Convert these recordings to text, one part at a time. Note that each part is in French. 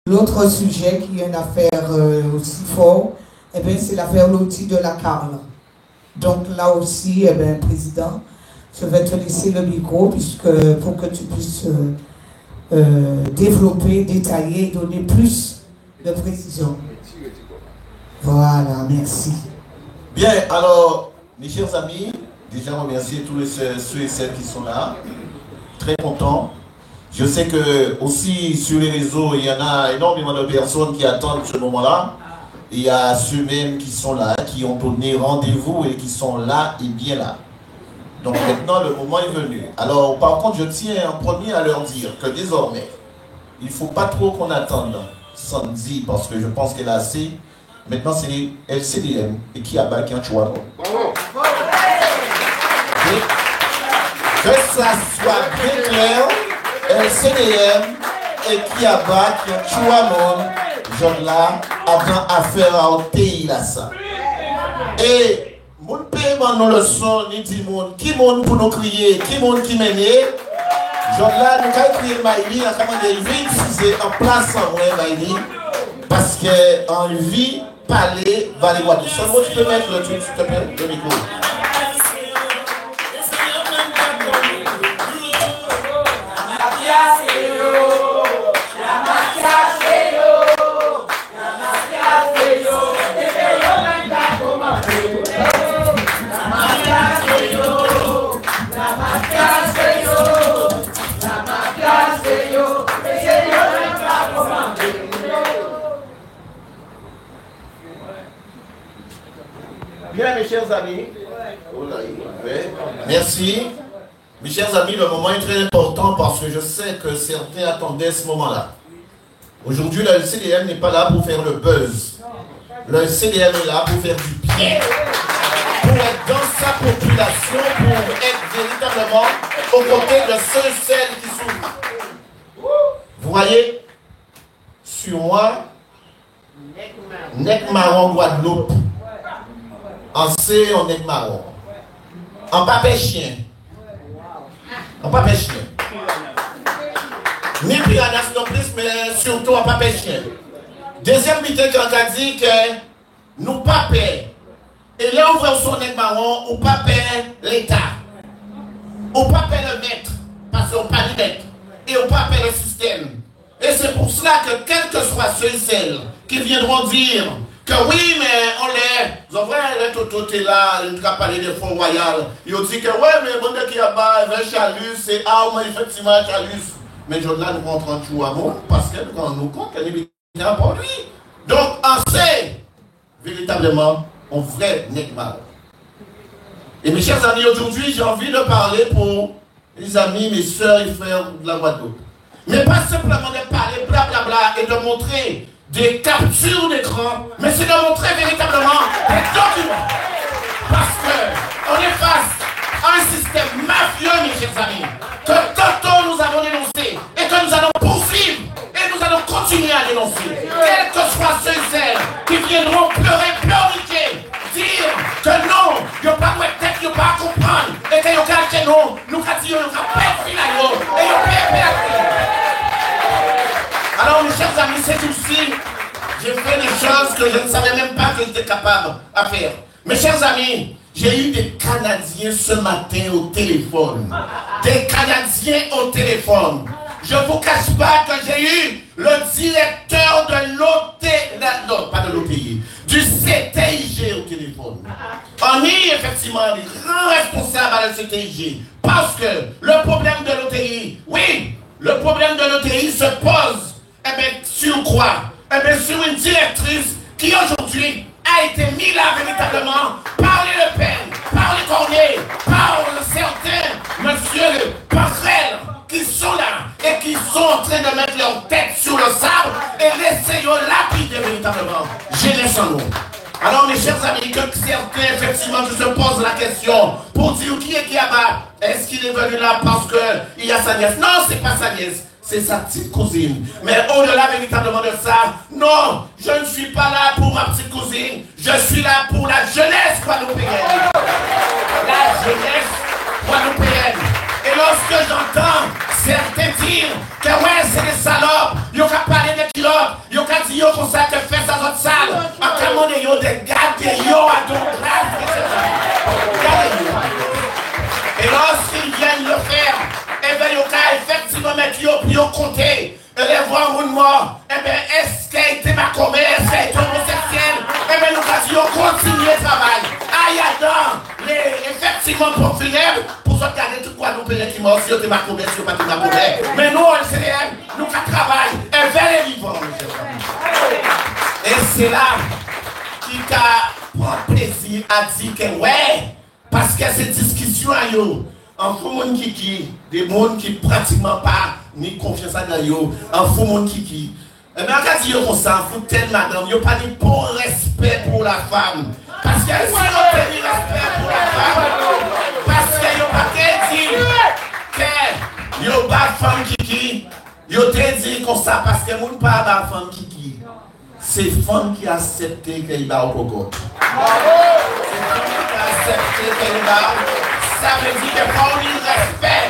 L'autre sujet qui est une affaire aussi fort, eh bien, c'est l'affaire Loti de la Carle. Donc là aussi, eh bien, Président, je vais te laisser le micro pour que tu puisses développer, détailler, donner plus de précision. Voilà, merci. Bien, alors, mes chers amis, déjà remercier tous ceux et celles qui sont là. Très content. Je sais que aussi sur les réseaux, il y en a énormément de personnes qui attendent ce moment-là. Il y a ceux-mêmes qui sont là, qui ont donné rendez-vous et qui sont là et bien là. Donc maintenant, le moment est venu. Alors, par contre, je tiens en premier à leur dire que désormais, il ne faut pas trop qu'on attende samedi, parce que je pense qu'elle a assez. Maintenant, c'est les LCDM et qui a battu un choix. Que ça soit bien clair, LCDM et qui a battu un choix, je là, avant affaire à pays là ça. Et mon paiement nous le son, ni dit monde, qui monde pour nous crier, qui monde qui mène. Je là, nous avons crié Maïli, on a commandé vite, c'est en place en vrai Maïli, parce que en vie, parler, va les voir. Seulement tu peux mettre le truc, s'il te plaît, le micro. Bien, mes chers amis. Merci. Mes chers amis, le moment est très important parce que je sais que certains attendaient ce moment-là. Aujourd'hui, le CDM n'est pas là pour faire le buzz. Le CDM est là pour faire du bien. Pour être dans sa population, pour être véritablement aux côtés de ceux et celles qui sont. Vous voyez, sur moi, Nek Marron Guadeloupe. En C, on est marron. En papé chien. En papé chien. Ni piranhas non plus, mais surtout en papé chien. Deuxième bité quand on a dit que nous papé. Et là, on voit son nez marron, ou papé l'État. Ou papé le maître. Parce qu'on pas le maître. Et on papé le système. Et c'est pour cela que quels que soient ceux et celles qui viendront dire que oui, mais on les. Vous voyez, tout est là, on a parlé des fonds royaux. Ils ont dit que oui, mais bon, qui a bas, il y a Chalus, c'est effectivement Chalus. Mais je là, nous rentrons tout à monde, parce que quand nous compte, on est bien pour lui. Donc, on sait véritablement un vrai Nekmar. Et mes chers amis, aujourd'hui, j'ai envie de parler pour les amis, mes soeurs et frères de la Guadeloupe. Mais pas simplement de parler blablabla et de montrer des captures d'écran, mais c'est de montrer véritablement des documents. Parce qu'on est face à un système mafieux, mes chers amis, que tantôt nous avons dénoncé et que nous allons poursuivre et nous allons continuer à dénoncer. Quels que soient ceux et celles qui viendront pleurer, pleuriquer, dire que non, il n'y a pas de tête, il n'y a pas à comprendre, et que nous, nous disons, nous avons et alors, mes chers amis, c'est aussi, j'ai fait des choses que je ne savais même pas que j'étais capable à faire. Mes chers amis, j'ai eu des Canadiens ce matin au téléphone. Des Canadiens au téléphone. Je ne vous cache pas que j'ai eu le directeur de l'OTI, non, pas de l'OTI, du CTIG au téléphone. On est effectivement les grands responsables de CTIG. Parce que le problème de l'OTI, oui, le problème de l'OTI se pose. Eh bien, sur quoi? Eh bien, sur une directrice qui aujourd'hui a été mise là véritablement par les Le Pen, par les Cornets, par certains monsieur Passerelle qui sont là et qui sont en train de mettre leur tête sur le sable et l'essayons lapider véritablement. Je laisse un mot. Alors, mes chers amis, que certains, effectivement, je se pose la question pour dire qui est Kiaba. Est-ce qu'il est venu là parce qu'il y a sa nièce? Non, c'est pas sa nièce. C'est sa petite cousine. Mais au-delà véritablement de ça, non, je ne suis pas là pour ma petite cousine. Je suis là pour la jeunesse guadeloupéenne. La jeunesse guadeloupéenne. Et lorsque j'entends certains disent que ouais, c'est des salopes, ils ont parlé des kilos, ils ont dit comme ça que fait ça dans salle. En comment ils ont des gars qui ont à donc et lorsqu'ils viennent le faire, eh bien, ils ont effectivement mettre ils ont compté. Les voir une mort, eh bien, est-ce qu'elle était ma commère, est-ce qu'elle était homosexuelle? Eh bien, nous avons continué le travail. Aïe, attends, effectivement, pour funèbre, pour se garder tout quoi nous payer qui mort, si on était ma commère, si on n'était pas ma commère. Mais nous, on célèbre, nous qui travaillons, et vers les vivants. Et c'est là qu'il prend plaisir à dire que, ouais, parce que ces discussions, en fou monde qui des monde qui pratiquement pas ni confiance dans yo en fou monde qui et bien quand ils comme ça en fou telle madame yo pas de bon respect pour la femme parce que si on a du respect pour la femme parce que yo pas dit que yo pas femme qui yo te dit comme ça parce que monde pas ba femme qui c'est femme qui accepte qu'il va au coco c'est femme qui accepte qu'il va. Ça veut dire qu'il faut un respect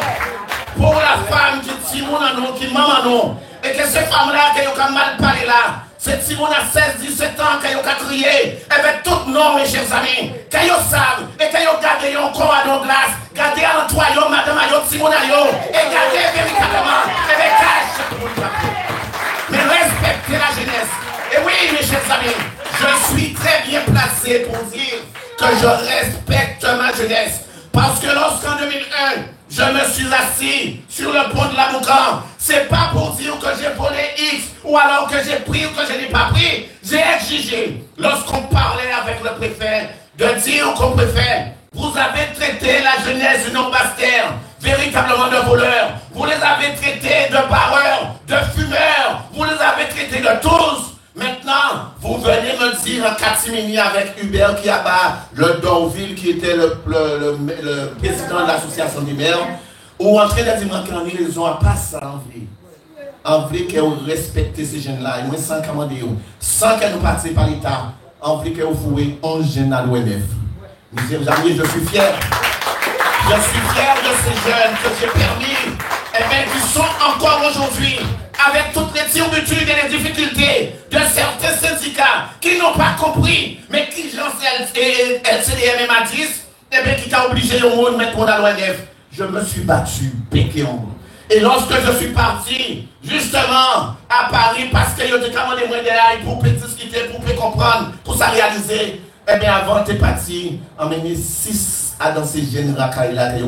pour la femme qui est Timon, qui est maman. Et que cette femme-là, qui a mal parlé là, c'est Timon à 16-17 ans, qui a crié, et bien tout non, mes chers amis, qui a savent, et qui a gardé un corps à nos glaces, gardé en toi, madame, Timon, et gardé véritablement, et bien cache tout le monde. Mais respectez la jeunesse. Et oui, mes chers amis, je suis très bien placé pour dire que je respecte ma jeunesse. Parce que lorsqu'en 2001, je me suis assis sur le pont de la Moukan, c'est pas pour dire que j'ai volé X ou alors que j'ai pris ou que je n'ai pas pris. J'ai exigé, lorsqu'on parlait avec le préfet, de dire qu'au préfet, vous avez traité la jeunesse du Nord-Bastère véritablement de voleurs. Vous les avez traités de barreurs, de fumeurs. Vous les avez traités de tous. Maintenant, vous venez me dire en catimini avec Hubert qui a le Dorville, qui était le président de l'association des maires, ou en train de dire qu'ils ont pas ça en vrai. En vrai, qu'ils respectent ces jeunes-là, et moi, sans commander, sans qu'elles nous partent par l'État, en vrai, qu'ils fouillent 11 jeunes à l'ONF. Mes amis, je suis fier. Je suis fier de ces jeunes que j'ai permis, et bien, qui sont encore aujourd'hui, avec toutes les turbitudes et les difficultés de certains syndicats qui n'ont pas compris, mais qui, genre LCDM et Matis, et bien, qui t'a obligé au monde de mettre mon à l'ONF. Je me suis battu, péqué en gros. Et lorsque je suis parti, justement, à Paris, parce que je commandé moi derrière pour discuter, pour comprendre, pour ça réaliser, eh bien, avant, t'es parti, emmener 6 à dans ces jeunes racailles-là, qui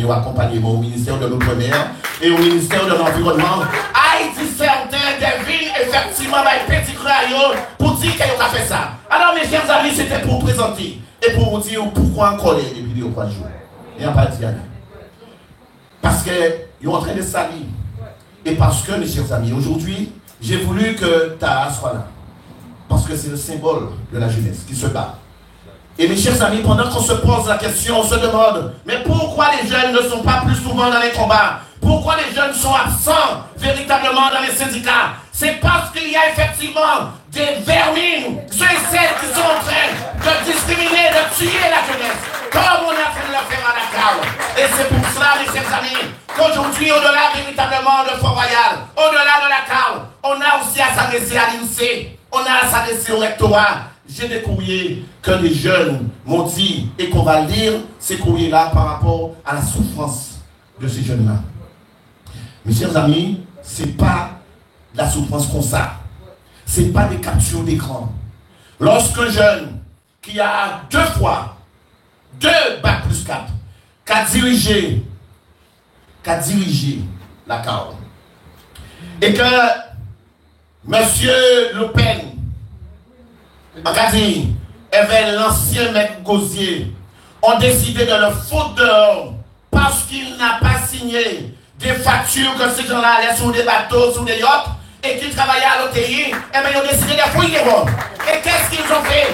ont accompagné au ministère de l'Outre-mer et au ministère de l'Environnement. Haïti, certains des villes, effectivement, petit crayon pour dire qu'ils ont fait ça. Alors, mes chers amis, c'était pour présenter et pour vous dire pourquoi encore depuis les 3 jours. Il n'y a pas de dire. Parce qu'ils sont en train de salir. Et parce que, mes chers amis, aujourd'hui, j'ai voulu que Taha soit là. Parce que c'est le symbole de la jeunesse qui se bat. Et mes chers amis, pendant qu'on se pose la question, on se demande, mais pourquoi les jeunes ne sont pas plus souvent dans les combats? Pourquoi les jeunes sont absents véritablement dans les syndicats? C'est parce qu'il y a effectivement des vermines, ceux et celles qui sont en train de discriminer, de tuer la jeunesse, comme on est en train de le faire à Dakar. Et c'est pour cela, mes chers amis, qu'aujourd'hui, au-delà véritablement de Fort-Royal, au-delà de Dakar, on a aussi à s'adresser à l'INSEE, on a à s'adresser au rectorat. J'ai des courriers que des jeunes m'ont dit et qu'on va lire ces courriers-là par rapport à la souffrance de ces jeunes-là. Mes chers amis, ce n'est pas la souffrance comme ça. Ce n'est pas des captures d'écran. Lorsqu'un jeune qui a 2 fois, 2 bac plus 4, qui a dirigé la CAO, et que M. Le Pen, en Acadie, et l'ancien maître Gauzier ont décidé de le foutre dehors parce qu'il n'a pas signé des factures que ces gens-là allaient sur des bateaux, sur des yachts et qu'ils travaillaient à l'OTI, et bien ils ont décidé de fouiller les roms. Et qu'est-ce qu'ils ont fait?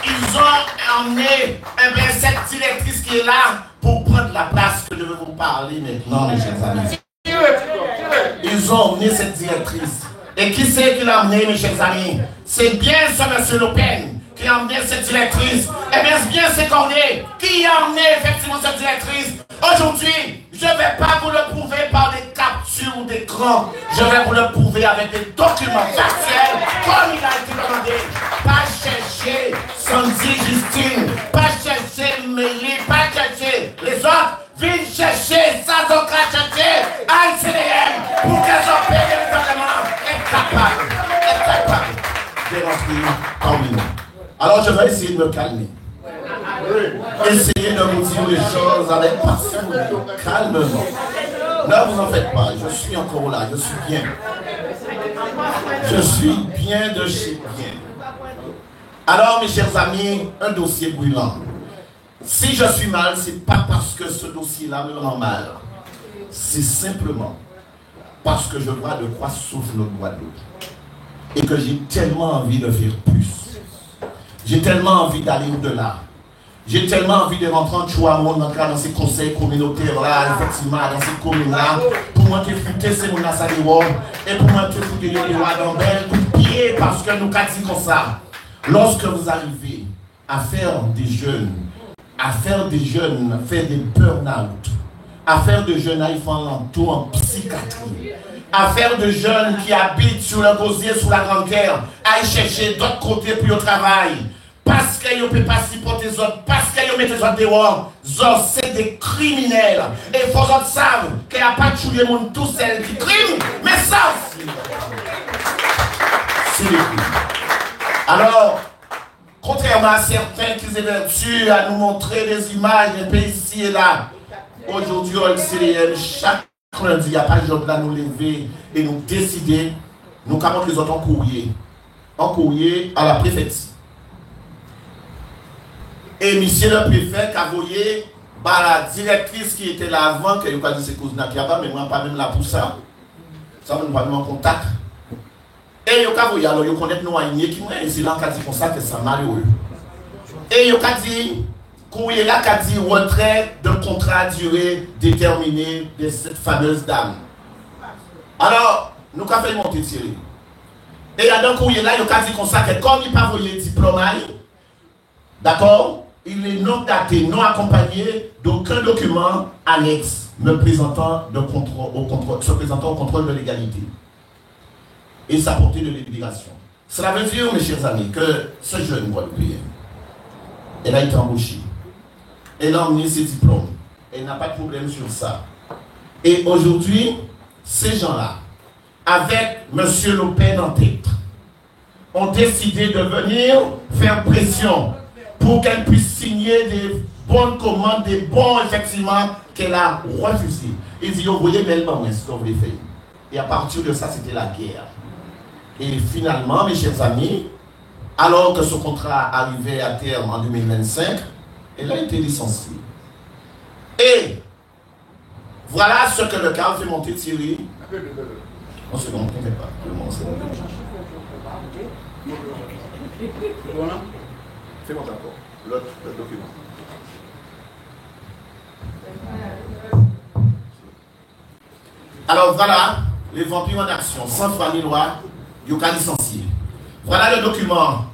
Ils ont emmené cette directrice qui est là pour prendre la place que je vais vous parler maintenant, mes chers amis. Ils ont emmené cette directrice. Et qui c'est qui l'a amené, mes chers amis? C'est bien ce monsieur Le Pen qui a emmené cette directrice. Eh bien, bien c'est Corné qui a emmené effectivement cette directrice. Aujourd'hui, je ne vais pas vous le prouver par des captures d'écran. Je vais vous le prouver avec des documents factuels, comme il a été demandé. Pas chercher Sandy Justine, pas chercher Mélie, pas chercher les autres. Viens chercher Sazoka, chercher ICDM pour qu'elles en paient véritablement être capables de rentrer parmi nous. Alors je vais essayer de me calmer. Essayez de vous dire les choses avec passion, calmement. Ne vous en faites pas, je suis encore là, je suis bien. Je suis bien de chez bien. Alors mes chers amis, un dossier brûlant. Si je suis mal, ce n'est pas parce que ce dossier-là me rend mal. C'est simplement parce que je vois de quoi souffre notre Guadeloupe. Et que j'ai tellement envie de faire plus. J'ai tellement envie d'aller au-delà. J'ai tellement envie de rentrer en Chouamon, dans ces conseils communautaires-là, effectivement, dans ces communes-là, pour moi te fouter ces mounas à l'éword, et pour moi te fouter les rois dans belle coup de pied, parce que nous avons dit comme ça. Lorsque vous arrivez à faire des jeunes, faire des burn-out, à faire de jeunes enfants en psychiatrie, à faire de jeunes qui habitent sur le gosier, sous la grande guerre, à y chercher d'autres côtés pour le travail, parce qu'ils ne peuvent pas supporter les autres, parce qu'ils mettent les autres dehors, c'est des criminels. Et il faut que vous savent qu'il n'y a pas de tous les monde tout seul qui crime, mais ça aussi, c'est des crimes. Alors, contrairement à certains qui s'évertuent à nous montrer des images des pays ici et là, aujourd'hui, au LCDM, chaque lundi, il n'y a pas de job là nous lever et nous décider, nous commençons les autres en courrier à la préfecture. Et monsieur le préfet qui a envoyé la directrice qui était là avant, qui a dit c'est cause qui a pas, mais moi pas même là pour ça. Ça, nous pas même en contact. Et il a envoyé, alors il connaît nous à qui et c'est là qu'il a dit comme ça que c'est malheureux. Et il a dit, courrier là qui a dit retrait de contrat à durée déterminée de cette fameuse dame. Alors, nous avons fait monter Thierry. Et dans le courrier là, il a dit comme ça que comme il n'a pas envoyé diplôme, d'accord? Il est non daté, non accompagné d'aucun document annexe me présentant au contrôle de légalité et sa portée de libération. Cela veut dire, mes chers amis, que ce jeune Guadeloupéen, elle a été embauchée, elle a emmené ses diplômes, elle n'a pas de problème sur ça. Et aujourd'hui, ces gens-là, avec M. Lopez en tête, ont décidé de venir faire pression pour qu'elle puisse signer des bonnes commandes, des bons, effectivement, qu'elle a refusé. Ils disent, vous voyez, mais ce qu'on voulait faire. Et à partir de ça, c'était la guerre. Et finalement, mes chers amis, alors que ce contrat arrivait à terme en 2025, elle a été licenciée. Et voilà ce que le cadre fait monter Thierry. On se demande, on ne pas. Voilà. Fais mon rapport, le document. Alors voilà, les vampires en action, sans famille loi, Yoka licencié. Voilà le document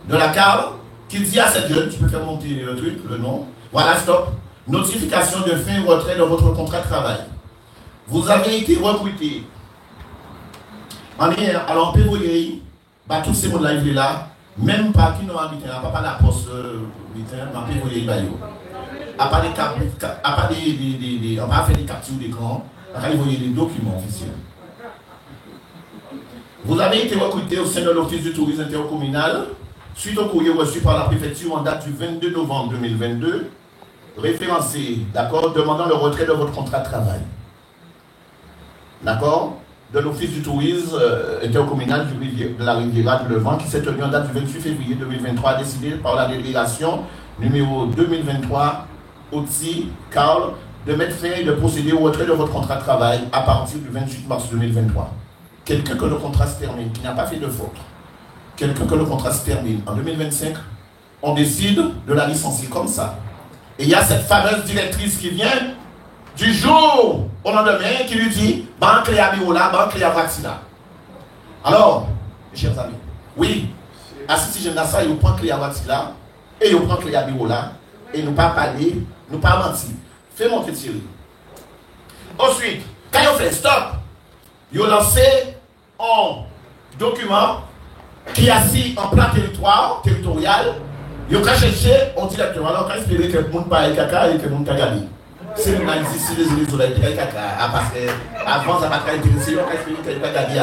de la CAR qui dit à cette jeune, tu peux faire monter le truc, le nom. Voilà, stop. Notification de fin ou retrait de votre contrat de travail. Vous avez été recruté. Alors, on peut vous dire, tous ces mots de la vie là. Même pas qui n'ont habité, à part la poste, on peut voyer à part des on va faire des captures d'écran, on va voyer des documents officiels. Vous avez été recruté au sein de l'Office du tourisme intercommunal suite au courrier reçu par la préfecture en date du 22 novembre 2022, référencé, d'accord, demandant le retrait de votre contrat de travail. D'accord? De l'Office du tourisme intercommunal de la Riviera du Levant qui s'est tenu en date du 28 février 2023, décidé par la délégation numéro 2023 OTI Carl de mettre fin et de procéder au retrait de votre contrat de travail à partir du 28 mars 2023. Quelqu'un que le contrat se termine, qui n'a pas fait de faute, quelqu'un que le contrat se termine en 2025, on décide de la licencier comme ça. Et il y a cette fameuse directrice qui vient du jour au lendemain qui lui dit banque les Abiola, banque les Avaxina. Alors, mes chers amis, oui, Assisté jeune ça, il prend clé à voiture là, et il prend clé à bureau là, et nous pas parler, nous pas mentir. Fais monter Thierry. Ensuite, quand ils ont fait stop, ils ont lancé un document qui est assis en plein territorial. Ils ont cherché un directeur. Alors, on a espéré que le monde parle caca et que le monde a gagné. C'est le monde ici, les élites, ils caca. Parce qu'avant, ça n'a pas été intéressé, on a espéré que le monde a gagné.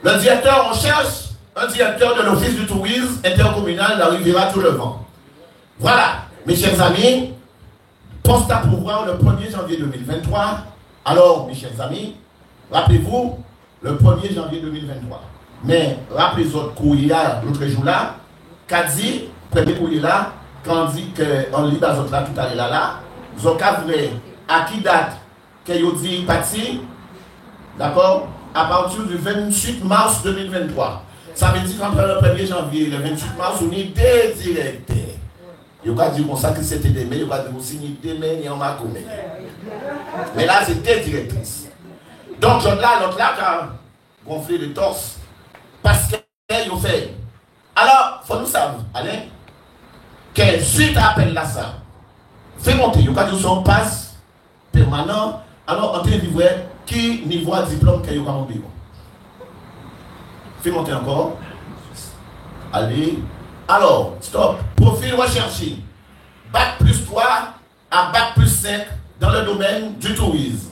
Le directeur, on cherche un directeur de l'Office du tourisme intercommunal de la Riviera-tout-le-Vent. Voilà, mes chers amis, poste à pouvoir le 1er janvier 2023. Alors, mes chers amis, rappelez-vous, le 1er janvier 2023. Mais rappelez-vous autres courrier l'autre jour là, qu'a dit, premier courrier là, quand on dit qu'on lit dans l'autre là tout à l'heure là, vous avez à qui date qu'il dit parti, d'accord, à partir du 28 mars 2023. Ça veut dire qu'entre le 1er janvier et le 28 mars, on est des directeurs. Il n'y a pas dit comme ça que c'était des mails, il n'y a pas dit aussi des mails, et on m'a commis. Mais là, c'est des directrices. Donc, l'autre là, qui a gonflé le torse, parce qu'ils ont fait. Alors, il faut nous savoir, allez, que suite à appel là, ça, fait monter, il n'y a pas dit son passe permanent, alors, en train de vivre, qui niveau de diplôme qu'il y a dans mon bureau. Fais monter encore. Allez. Alors, stop. Profil recherché. Bac plus 3 à Bac plus 5 dans le domaine du tourisme.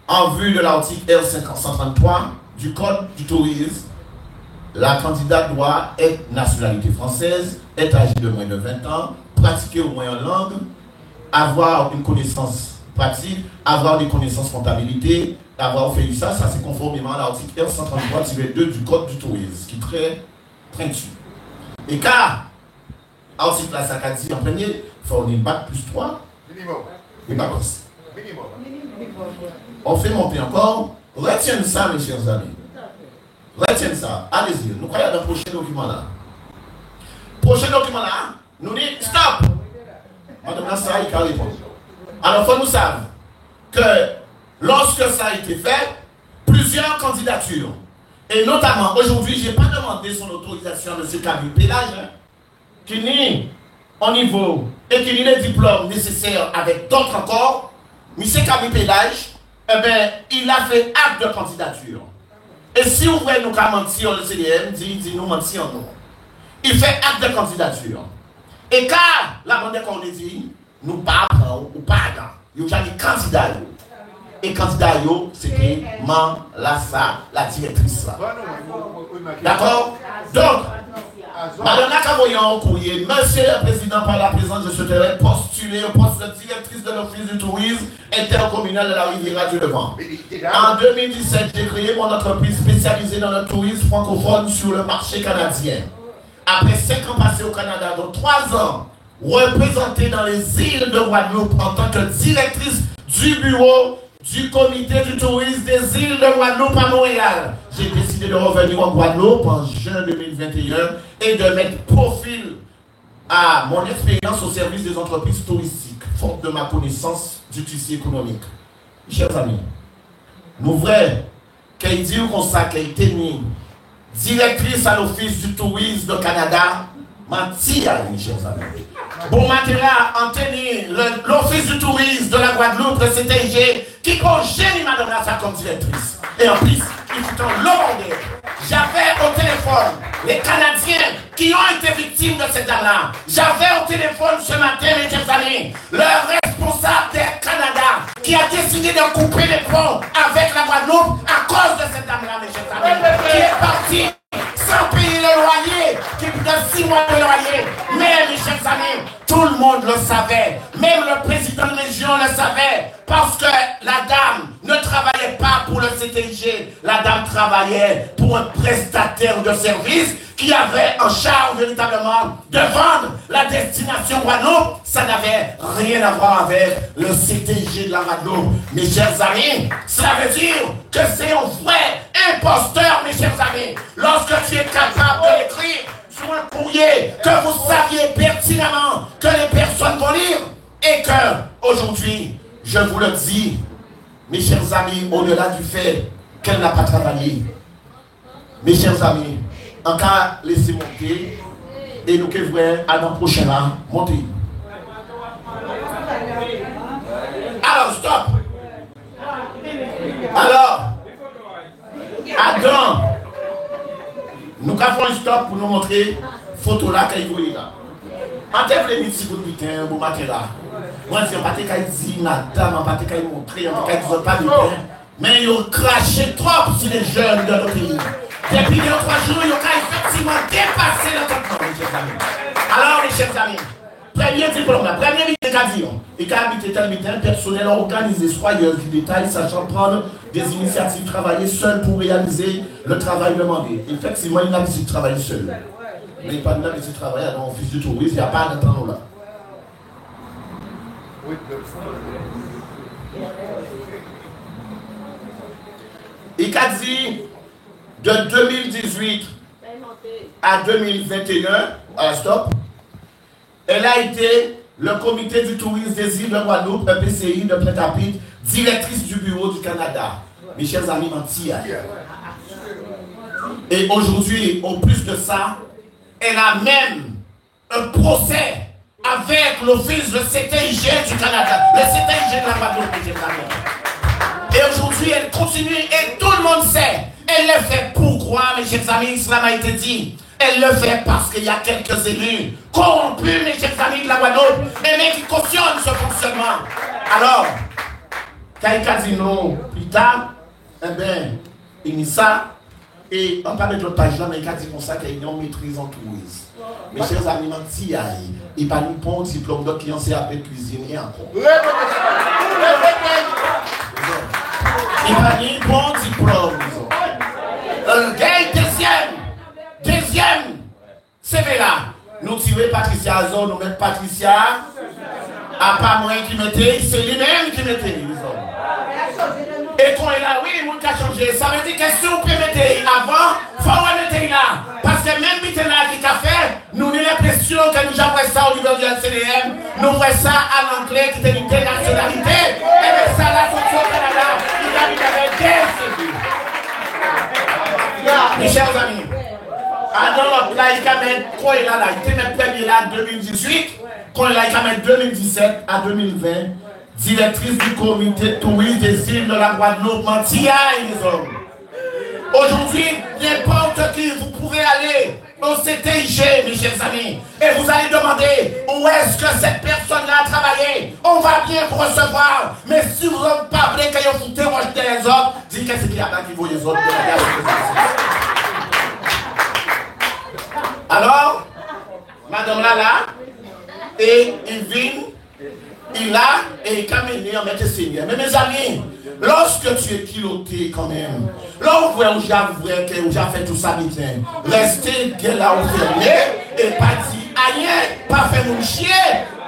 En vue de l'article R533 du Code du tourisme, la candidate doit être nationalité française, être âgée de moins de 20 ans, pratiquer au moins une langue, avoir une connaissance pratique, avoir des connaissances comptabilité, avoir fait ça, ça c'est conformément à l'article R133-2 du Code du tourisme, qui est très pointu. Et car, l'article là, ça a dit en premier, il faut une bac plus 3, et bac plus. On fait monter encore, retiens ça mes chers amis. Retiens ça, allez-y, nous croyons dans le prochain document là. Prochain document là, nous dit stop. Madame Nassara, il va répondre. Alors, il faut nous savoir que lorsque ça a été fait, plusieurs candidatures, et notamment aujourd'hui, je n'ai pas demandé son autorisation à M. Camille Pélage, qui nie au niveau et qui nie les diplômes nécessaires avec d'autres encore. M. Camille Pélage, eh bien, il a fait acte de candidature. Et si vous voulez nous mentir, le CDM dit nous mentir nous. Il fait acte de candidature. Et car la monnaie qu'on dit, nous pas prendre ou pas dans. Il y a des candidats. Et candidat, c'était Lassa, la directrice. D'accord? Donc, madame Nakavoyan, courrier, monsieur le président, par la présence, je souhaiterais postuler au poste de directrice de l'Office du tourisme intercommunal de la Riviera-du-Levant. En 2017, j'ai créé mon entreprise spécialisée dans le tourisme francophone sur le marché canadien. Après 5 ans passés au Canada, dont 3 ans représentée dans les îles de Guadeloupe en tant que directrice du bureau du comité du tourisme des îles de Guadeloupe à Montréal. J'ai décidé de revenir en Guadeloupe en juin 2021 et de mettre profil à mon expérience au service des entreprises touristiques, faute de ma connaissance du tissu économique. Chers amis, nous vrai qu'elle dit comme ça qu'elle était mis directrice à l'Office du tourisme de Canada, menti à mes chers amis. Bon matériel en tenir l'Office du tourisme de la Guadeloupe, le CTG, qui congénie Madame Lassa comme directrice. Et en plus, ils font l'ordre. J'avais au téléphone les Canadiens qui ont été victimes de cette dame-là. J'avais au téléphone ce matin, mes chers amis, le responsable d'Air Canada qui a décidé de couper les ponts avec la Guadeloupe à cause de cette dame-là, mes chers amis, qui est partie sans payer le loyer, qui de 6 mois de loyer. Mais mes chers amis, tout le monde le savait. Même le président de région le savait. Parce que la dame ne travaillait pas pour le CTG. La dame travaillait pour un prestataire de service qui avait en charge véritablement de vendre la destination Guadeloupe. Ça n'avait rien à voir avec le CTG de la Guadeloupe. Mes chers amis, cela veut dire que c'est un vrai imposteur, mes chers amis. Lorsque tu es capable de l'écrire sur un courrier que vous saviez pertinemment que les personnes vont lire et que aujourd'hui, je vous le dis, mes chers amis, au-delà du fait qu'elle n'a pas travaillé, mes chers amis, en cas laisser monter et nous que vrai à l'an prochain là monter. Alors stop. Alors Adam, nous avons un stop pour nous montrer photo là qu'il voit là. En termes de midi pour le week-end, vous matin là. Moi je ne sais pas si madame, on ne sais pas montrer, on ne sais pas dire. Mais ils ont craché trop sur les jeunes de notre pays. Depuis 2 ou 3 jours, ils ont effectivement dépassé l'entendement, mes chers amis. Alors, mes chers amis, premier diplôme, la première vie de Cadion, et qu'a habité tel militant personnel organisé, soyeuse du détail, sachant prendre des initiatives, travailler seul pour réaliser le travail demandé. Effectivement, il n'a pas de travailler seul. Mais pas de de travailler dans l'office du tourisme, il n'y a pas d'entendre là. Il a dit de 2018 à 2021, stop, elle a été le comité du tourisme des îles de Guadeloupe, EPCI de Pointe-à-Pitre, directrice du bureau du Canada. Mes chers amis, menti. Et aujourd'hui, au plus de ça, elle a même un procès avec l'office de CTIG du Canada, le CTIG de la Guadeloupe, mes chers amis. Et aujourd'hui, elle continue et tout le monde sait. Elle le fait pourquoi, mes chers amis, cela m'a été dit. Elle le fait parce qu'il y a quelques élus corrompus, mes chers amis de la Guadeloupe, et qui cautionnent ce fonctionnement. Alors, quand il a dit non, plus tard, eh bien, il dit ça, et on parle de l'autre page là, mais il a dit comme ça qu'il y a une maîtrise en tourisme. Mes chers amis, il n'y a pas un bon diplôme de client, c'est après cuisine et encore. Il va dire bon diplôme. Deuxième CV là. Nous tirons Patricia Azon, nous mettons Patricia. À part moi qui mettait, c'est lui-même qui mettait. Et quand il a, oui, il a changé. Ça veut dire que si on peut mettre avant, il faut mettre là. Parce que même si là qui a fait, nous avons l'impression que nous avons ça au niveau du LCDM, nous voyons ça à l'anglais qui est une nationalité. Et bien ça là, c'est au Canada. Il a mis avec des CV. Mes chers amis, alors là, il a mis quoi il a là, il était même premier là en 2018, quand il a mis 2017 à 2020, directrice du comité tourisme des îles de la Guadeloupe, Mantia et les hommes. Aujourd'hui, n'importe qui, vous pouvez aller au CTIG, mes chers amis, et vous allez demander où est-ce que cette personne-là a travaillé. On va bien vous recevoir, mais si vous n'êtes pas prêt quand vous foutez, rejeter les autres, dites qu'est-ce qu'il y a là qui vaut les autres. Alors, madame là, et il vient, il a, et il a mené en mettre Seigneur. Mais mes amis, lorsque tu es piloté quand même, là où vous avez fait tout ça, restez là où vous êtes et pas dire rien, pas faire nous chier,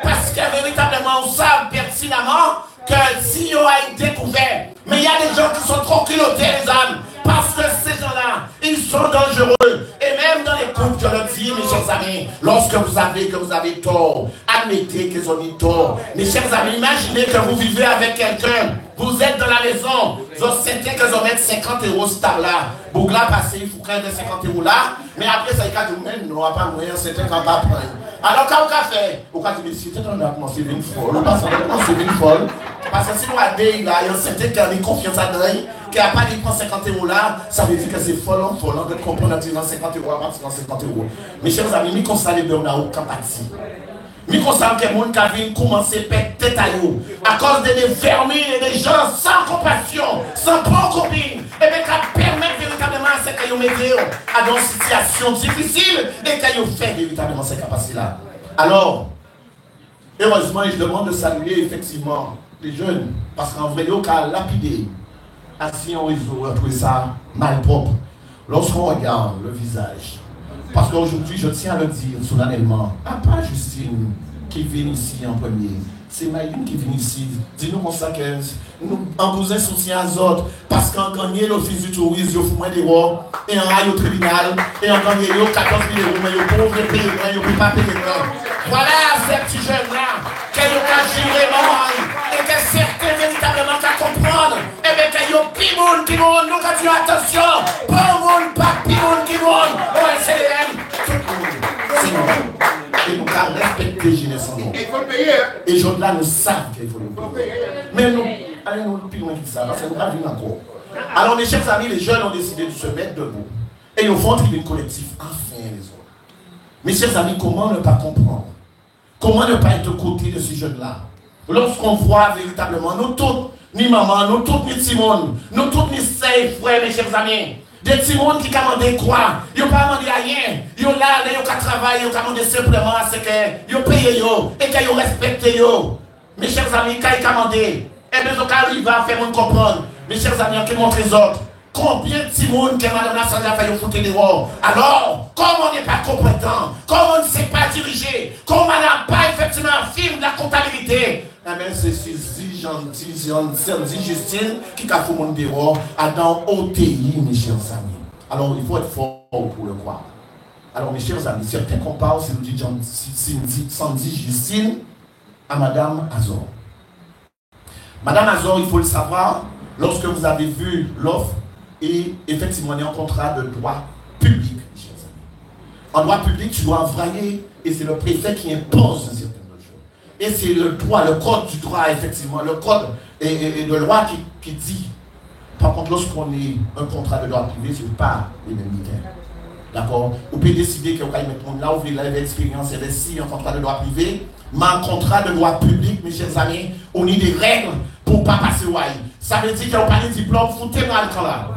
parce que véritablement on sait pertinemment que si on a été découvert, mais il y a des gens qui sont trop pilotés, les âmes, parce que ces gens-là, ils sont dangereux. Et même dans les couples, je le dis, mes chers amis, lorsque vous avez tort, admettez qu'ils ont eu tort. Mes chers amis, imaginez que vous vivez avec quelqu'un, vous êtes dans la maison, vous sentez que vous mettez 50 € ce table-là. Bougla passé, il faut prendre 50 € là, mais après ça, il y a du non, pas moyen, c'était quand pas prendre. Alors, quand vous avez fait, vous avez dit, c'était un commencé une folle, parce que si vous avez là, il y a un certain qui a une confiance à lui, qui n'a pas dit prendre 50 € là, ça veut dire que c'est folle, de comprendre en disant 50 € avant, 50 €. Mes chers amis, nous constatons que nous n'avons aucun parti. Nous constatons que les gens qui viennent commencer à perdre tête à cause des vermines et des gens sans compassion, sans bonne copine, et bien qui permettent véritablement à ce qu'ils mettent à une situation difficile et qu'ils fait véritablement ces capacités-là. Alors, heureusement, je demande de saluer effectivement les jeunes, parce qu'en vrai, ils ont lapidé. Assis en réseau, on trouve ça mal propre. Lorsqu'on regarde le visage, parce qu'aujourd'hui, je tiens à le dire solennellement, pas Justine qui vient ici en premier, c'est Maïline qui vient ici. Dis-nous comme ça que nous en besoin soutien aux autres, parce qu'en gagné l'office du tourisme, il faut moins d'euros, et en rail au tribunal, et en gagné 14 000 €, mais il faut pauvres payer, il ne peut pas payer. Voilà ces petits jeunes-là, qui ont gagné vraiment, et que certains véritablement qu'à comprendre, et bien qu'ils ont pire monde qui monte, nous quand attention, pas monde, pas monde qui monte, OSLM, tout le monde, c'est nous. Et nous avons respecté jeunesse en nous. Il faut payer. Et gens là nous savent qu'il faut le payer. Mais nous, allez nous plus loin que ça, parce que nous n'avons pas vu encore. Alors mes chers amis, les jeunes ont décidé de se mettre debout. Et ils font un tribune collectif, enfin les autres. Mes chers amis, comment ne pas comprendre? Comment ne pas être aux côtés de ces jeunes-là? Lorsqu'on voit véritablement, nous tous, ni maman, nous tous, ni Timon, nous tous, ni safe, frères, mes chers amis. Des Timon qui commandent quoi? Ils n'ont pas demandé rien. Ils ont là, ils ont qu'à travailler, ils ont commandé simplement à ce qu'ils ont payé, et qu'ils ont respecté. Mes chers amis, quand ils commandent, et bien, ils ont arrivé à faire nous comprendre. Mes chers amis, en qui montrent les autres. Combien de Timon que Madame Nassanja a fait foutre dehors? Alors, comme on n'est pas compétent, comme on ne sait pas diriger, comme on n'a pas effectivement un film de la comptabilité, c'est si gentil Justine qui a fait mon dehors dans OTI, mes chers amis. Alors, il faut être fort pour le croire. Alors, mes chers amis, certains comparent, si nous disons Justine à Madame Azor. Madame Azor, il faut le savoir, lorsque vous avez vu l'offre, et effectivement, on est en contrat de droit public, chers amis. En droit public, tu dois envoyer, et c'est le préfet qui impose certaines choses. Et c'est le droit, le code du droit, effectivement, le code et de loi qui dit. Par contre, lorsqu'on est un contrat de droit privé, ce n'est pas les mêmes critères. D'accord? Vous pouvez décider que vous allez mettre là, vous avez l'expérience, et si un contrat de droit privé, mais un contrat de droit public, mes chers amis, on a des règles pour ne pas passer au haï. Ça veut dire que vous n'avez pas de diplôme, foutez-moi le camp là.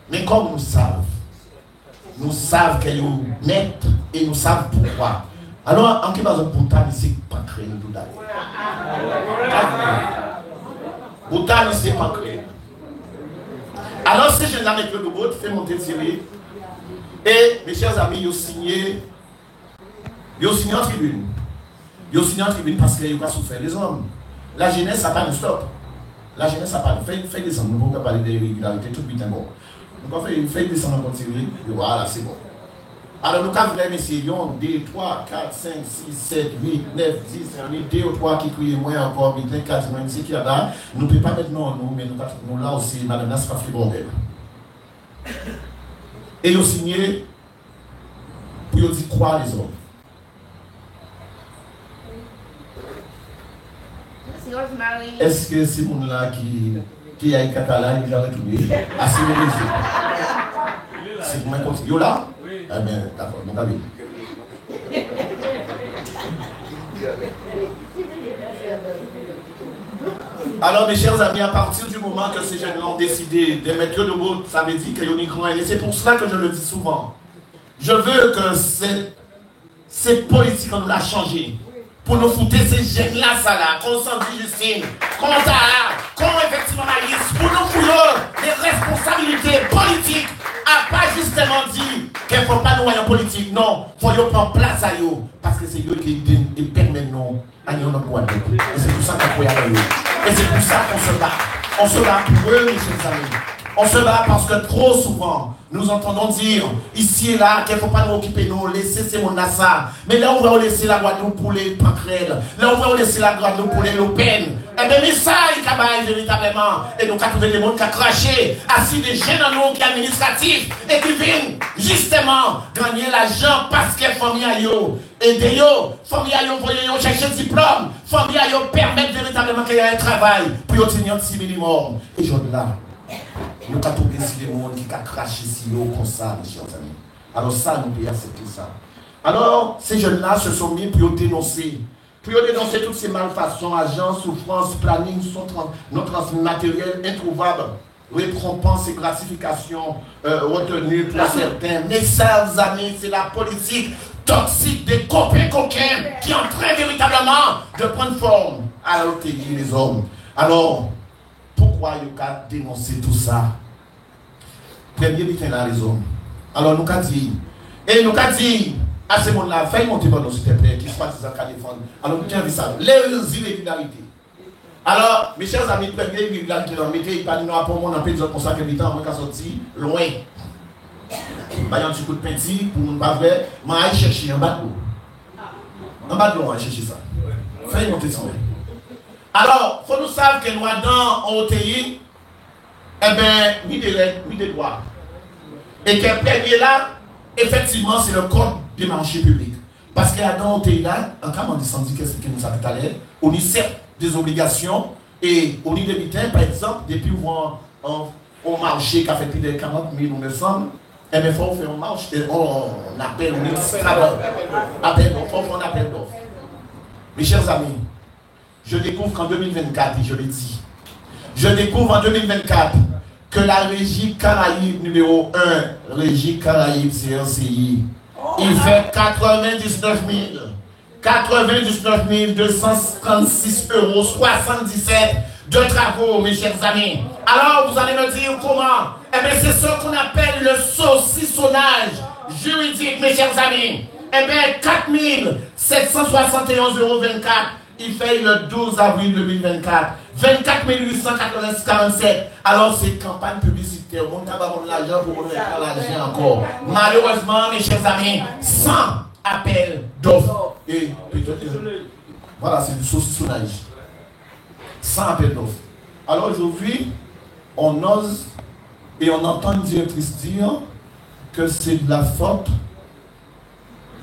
Mais comme nous savons qu'elle est maître et nous savons pourquoi. Alors, en quelque sorte, Boutan, c'est pas créé tout d'ailleurs. Boutan, c'est pas créé. Alors, ces jeunes-là, avec le robot, fait monter Thierry. Et mes chers amis, ils ont signé en tribune. Ils ont signé en tribune parce qu'ils ont souffert les hommes. La jeunesse, ça n'a pas de stop. La jeunesse, ça n'a pas de fait descendre. Nous ne pouvons pas parler d'irrégularité, tout vite bon. Donc, on fait descendre en continu. Voilà, c'est bon. Alors, nous avons vraiment essayé 2, 3, 4, 5, 6, 7, 8, 9, 10, 2 ou 3 qui crient moins encore, 8, 4, 6 qui est là. Nous ne pouvons pas maintenant, mais nous là aussi, madame là, c'est pas fait bordel. Et ils ont signé pour dire quoi les hommes. Est-ce que c'est mon là qui a un catalan, il a retourné à se réaliser? C'est pour moi continue là? Eh bien, d'accord, donc allez. Alors, mes chers amis, à partir du moment que ces jeunes ont décidé de mettre de mots, ça veut dire qu'ils ont une grande. Et c'est pour cela que je le dis souvent. Je veux que cette politique, on l'a changé. Pour nous foutre ces jeunes-là, ça là, qu'on s'en dit Justine, qu'on effectivement la liste, pour nous fouiller des responsabilités politiques, à pas justement dire qu'il ne faut pas nous voir en politique. Non, il faut prendre place à eux, parce que c'est eux qui permettent nous à nous notre droit. Et c'est pour ça qu'on peut y aller. Et c'est pour ça qu'on se bat. On se bat pour eux, mes chers amis. On se bat parce que trop souvent, nous entendons dire ici et là qu'il ne faut pas nous occuper, nous laisser ces mondes-là. Mais là, on va laisser la Guadeloupe pour les Pancrèdes. Là, on va laisser la Guadeloupe pour les Lopènes. Eh bien, mais ça, il travaille véritablement. Et nous, quand trouvé des mondes qui ont craché, assis des jeunes en nous qui sont administratifs et qui viennent justement gagner l'argent parce que famille a yo. Aider yo, famille a yo, voyez yo chercher un diplôme. Famille a yo permettre véritablement qu'il y ait un travail pour obtenir un petit minimum. Et je dis là. Nous avons trouvé des gens qui ont craché si haut comme ça, mes chers amis. Alors ça, nous devons accepter ça. Alors, ces jeunes-là se sont mis pour dénoncer. Pour dénoncer toutes ces malfaçons, agents, souffrances, planning, notre matériel introuvable, récompenses et gratifications retenues pour certains. Mes chers amis, c'est la politique toxique des copains coquins qui est en train véritablement de prendre forme à l'OTI, les hommes. Alors, pourquoi il a dénoncé tout ça? Premier bitin là, les hommes. Alors, nous avons dit, à ce moment-là, faites monter dans s'il te plaît, qui soit des défendre. Alors, nous avons dit ça, les irrégularités. Alors, mes chers amis, premier irrégularité, mettez, il parle de nous pour moi, on a fait des autres consacrés du temps, on a sorti loin. Il y a un petit coup de peinture pour ne pas faire, mais on va chercher un bateau. Un bateau, on va chercher ça. Faites monter ça. Alors, il faut nous savoir que nous, dans OTI, eh bien, ni des règles, ni des droits. Et qu'un premier là, effectivement, c'est le code des marchés publics. Parce qu'il y a dans le pays là, en cas on dit qu'est-ce que nous avons tout à l'heure, on y certes des obligations et on y des mitaines, par exemple, depuis au marché qui a fait plus de 40 000, on me semble, et bien, il faut faire un marché, on appelle, on appelle d'offres. Mes chers amis, je découvre qu'en 2024, et je l'ai dit, je découvre en 2024 que la Régie Caraïbe numéro 1, Régie Caraïbe CRCI, il fait 99 236,77 € de travaux, mes chers amis. Alors, vous allez me dire comment? Eh bien, c'est ce qu'on appelle le saucissonnage juridique, mes chers amis. Eh bien, 4 771,24 €. Il fait le 12 avril 2024. 24 847. Alors, c'est campagne publicitaire. On n'a pas l'argent pour on n'a l'argent encore. Malheureusement, mes chers amis, 100 appels d'offres. Et voilà, c'est du saucissonnage. 100 appels d'offres. Alors, aujourd'hui, on ose et on entend une directrice dire que c'est de la faute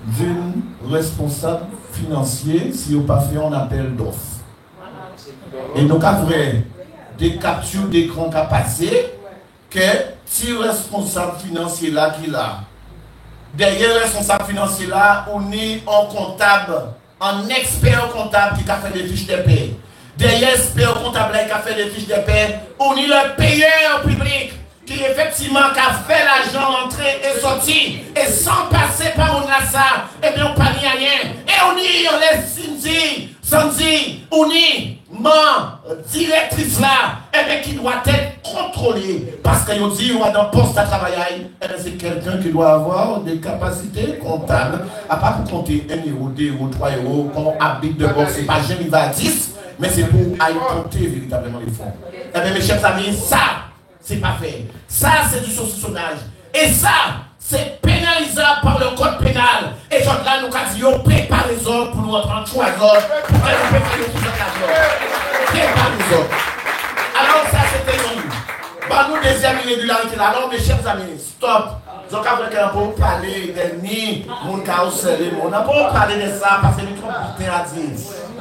d'une responsable financier si on n'a pas fait un appel d'offres. Et donc après des captures d'écran qui a passé, que si responsable financier là qui là, derrière responsable financier là, on est un comptable, un expert comptable qui a fait des fiches de paie. Derrière expert comptable qui a fait des fiches de paie, on est le payeur public qui effectivement a fait l'argent entrer et sortir et sans passer par un NASA, et bien on parle rien. Et on y on y directrice là, et bien qui doit être contrôlée parce qu'on dit on a un poste à travailler, et bien c'est quelqu'un qui doit avoir des capacités comptables, à part pour compter 1 €, 2 €, 3 €, qu'on habite de bord, c'est pas jamais il va à 10, mais c'est pour aller compter véritablement les fonds. Et bien mes chers amis, ça c'est pas fait. Ça, c'est du saucissonnage. Et ça, c'est pénalisable par le code pénal. Et donc là, nous avons préparé les autres pour nous entendre 3 autres pour que nous préparer tout ça. Préparez les autres. Alors, ça, c'était nous. Bah, nous, deuxième irrégularité là. Alors, mes chers amis, stop. Donc, après qu'on a pas parler de ni mon carrousel, on n'a pas parlé de ça parce que nous avons tout à dire.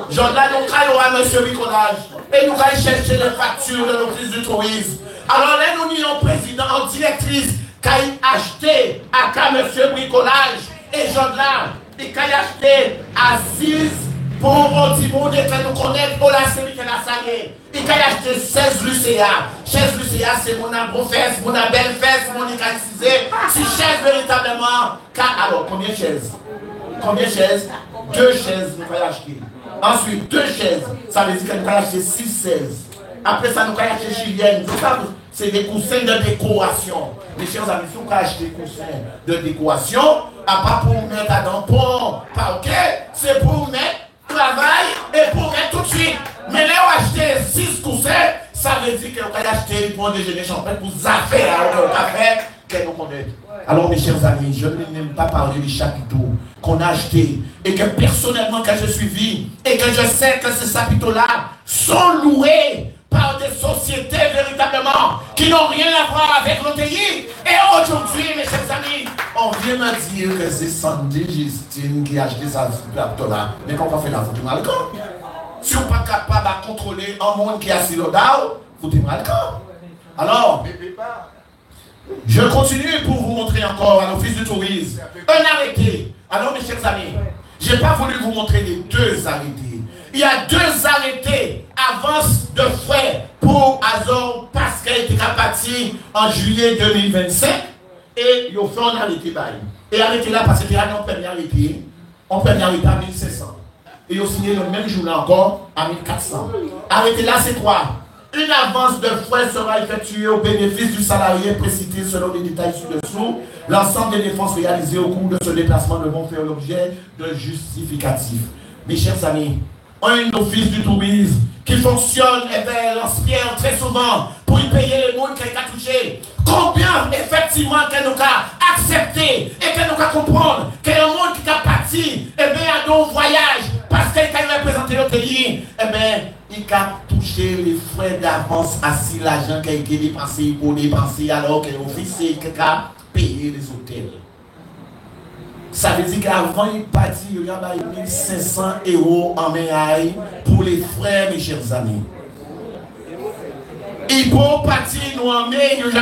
Donc là, nous avons M. Bricolage et nous allons chercher les factures de l'Office du tourisme. Alors là, nous avons un président, en directrice, qui a acheté à M. Bricolage. Et Jean là, il a acheté assise pour un petit monde que nous connaissons pour la série que la salée. Il a acheté 16 Lucéa. 16 Lucéa, c'est mon abro-fesse, mon belle-fesse, mon icacisé. Si chaise véritablement. Alors, combien de chaises? Combien de chaises? 2 chaises, nous allons acheter. Ensuite, 2 chaises. Ça veut dire que nous allons acheter 6 chaises. Après ça, nous allons acheter chilienne. C'est des coussins de décoration. Mes chers amis, si vous achetez des coussins de décoration, à part pour mettre à dans pont, pas ok, c'est pour mettre travail et pour mettre tout de suite. Mais là, vous achetez 6 coussins, ça veut dire que vous allez acheter pour déjeuner champagne pour affaires, alors que café, qu'elle nous connaît. Alors, mes chers amis, je n'aime pas parler des chapiteaux qu'on a achetés et que personnellement, quand je suis vu et que je sais que ces chapiteaux-là sont loués par des sociétés véritablement qui n'ont rien à voir avec le pays. Et aujourd'hui, mes chers amis, on vient me dire que c'est Sandy Justine qui a acheté sa laptop-là. Mais quand on fait la photo mal quand si on n'est pas capable de contrôler un monde qui a si l'odeur, vous dites mal quand. Alors, je continue pour vous montrer encore à l'Office du tourisme un arrêté. Alors, mes chers amis, je n'ai pas voulu vous montrer les 2 arrêtés. Il y a 2 arrêtés avance de frais pour Azor parce qu'elle était partie en juillet 2025 et ils ont fait un arrêté. Et arrêté là parce qu'il y a un premier arrêté à 1500. Et ils ont signé le même jour là encore à 1400. Arrêté là, c'est quoi? Une avance de frais sera effectuée au bénéfice du salarié précité selon les détails ci-dessous. L'ensemble des dépenses réalisées au cours de ce déplacement devront faire l'objet de justificatifs. Mes chers amis, un office du tourisme qui fonctionne et bien lance-pierre très souvent pour y payer les monde qui a touché. Combien effectivement qu'elle nous a accepté et qu'elle nous a comprendre qu'il y a un monde qui a parti et bien à nos voyages parce qu'elle a représenté le pays, et bien il a touché toucher les frais d'avance assis l'argent qui a été dépensé pour dépenser alors que l'officier a payé les hôtels. Ça veut dire qu'avant, il partit, il y a 1500 € en main pour les frais, mes chers amis. Il peut partir nous en mai, il y a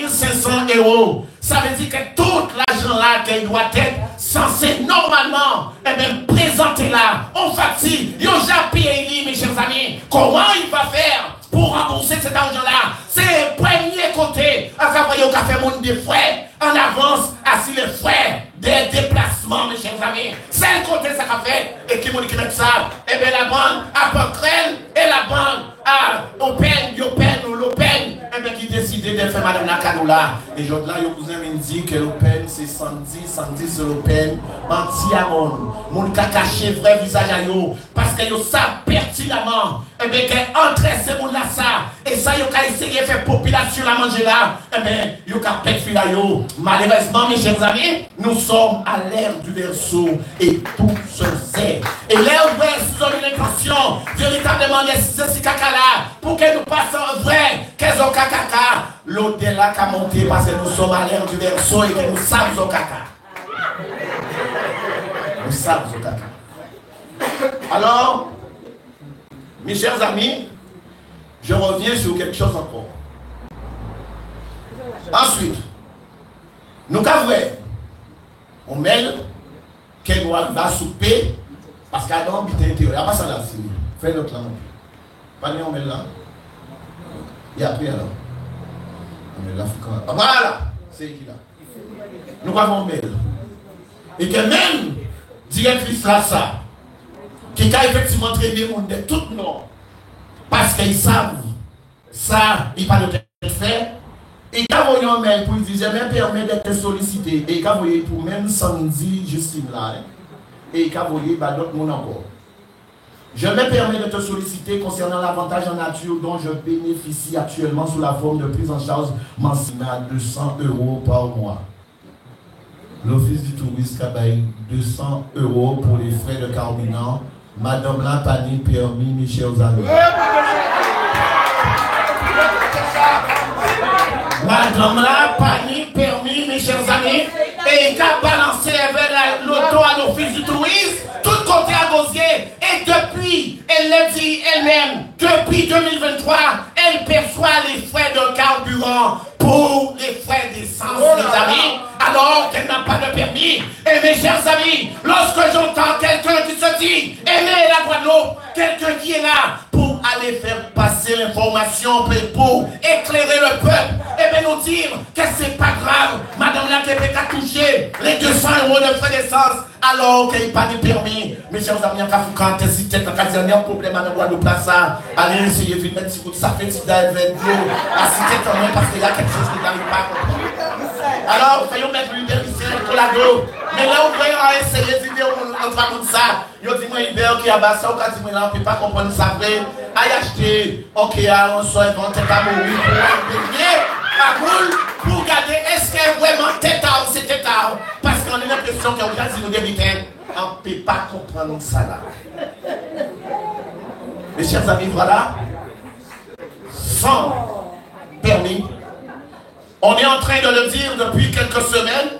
1500 €. Ça veut dire que tout l'argent là qui doit être censé normalement présenter là, on facture, il y a déjà payé, mes chers amis. Comment il va faire pour rembourser cet argent-là? C'est le premier côté. À savoir, il y a fait mon des frais en avance, assis les frais des déplacements, mes chers amis. C'est le côté ça qu'a fait. Et qui m'a dit que ça, et bien la banque à Pocrel et la banque à Open, l'Open, et bien qui décidait de faire Madame Nakanoula. Et je là, il vous avez dit que l'Open c'est 110 c'est l'Open, anti-amon. Mon caché vrai visage à yo, parce que yo savent pertinemment, et bien qu'entrer ces monde là ça, et ça yo qu'a essayé de faire population la manger là, et bien yo qu'a pète fil à yo. Malheureusement, mes chers amis, nous sommes à l'ère du Verseau et tout se sait. Et l'ère où nous avons une intention véritablement de ce caca là, pour que nous passions vrai, qu'elles ont caca, l'au-delà qu'a monté parce que nous sommes à l'ère du Verseau et que nous savons au caca. Nous savons au caca. Alors, mes chers amis, je reviens sur quelque chose encore. Ensuite, nous avons on mêle qu'elle va souper parce qu'Adam est intérieur. Il n'y a pas ça là, c'est fais notre là. Pas on mêle là. Et après alors. On mêle là. Voilà, c'est qui là. Nous avons mêle. Et que même directrice là, ça, qui a effectivement traité le monde de tout le monde, parce qu'ils savent ça, il pas de fait. Et quand vous voyez un mail pour dire, je me permets d'être sollicité. Et quand vous voyez pour même samedi, Justine là. Et quand vous voyez, d'autres monde encore. Je me permets de te solliciter concernant l'avantage en nature dont je bénéficie actuellement sous la forme de prise en charge mensuelle à 200 € par mois. L'Office du tourisme a 200 € pour les frais de carburant. Madame la panique permis, mes chers amis. Madame la panique permis, mes chers amis. Et il a balancé vers l'auto à l'Office du tourisme, tout côté à Gosier. Et depuis, elle l'a dit elle-même, depuis 2023, elle perçoit les frais de carburant pour les frais d'essence, mes amis, alors qu'elle n'a pas de permis. Et mes chers amis, lorsque j'entends quelqu'un qui se dit aimer la Guadeloupe, quelqu'un qui est là pour aller faire passer l'information pour éclairer le peuple, et bien nous dire que c'est pas grave, madame la Québec a touché les 200 € de frais d'essence alors qu'il n'y a pas de permis. Mes chers amis, en Kafoukan, si tu as un problème à la Guadeloupe, allez essayer de mettre si vous ça fait si vous avez à citer quand même parce qu'il y a quelque chose qui n'arrive pas à comprendre. Alors, faisons mettre l'idée ici pour la go. Mais là, on va essayer d'idée entre nous ça. Yo dis moi idée qui a bassé, on dit moi là, on peut pas comprendre ça vrai. Aïe acheter, ok, on soit inventé pas mourir pour regarder est-ce que vraiment tête à ou c'est tête à. Parce qu'on a l'impression qu'on a dit nous débiter, on ne peut pas comprendre ça là. Mes chers amis, voilà. Sans permis. On est en train de le dire depuis quelques semaines.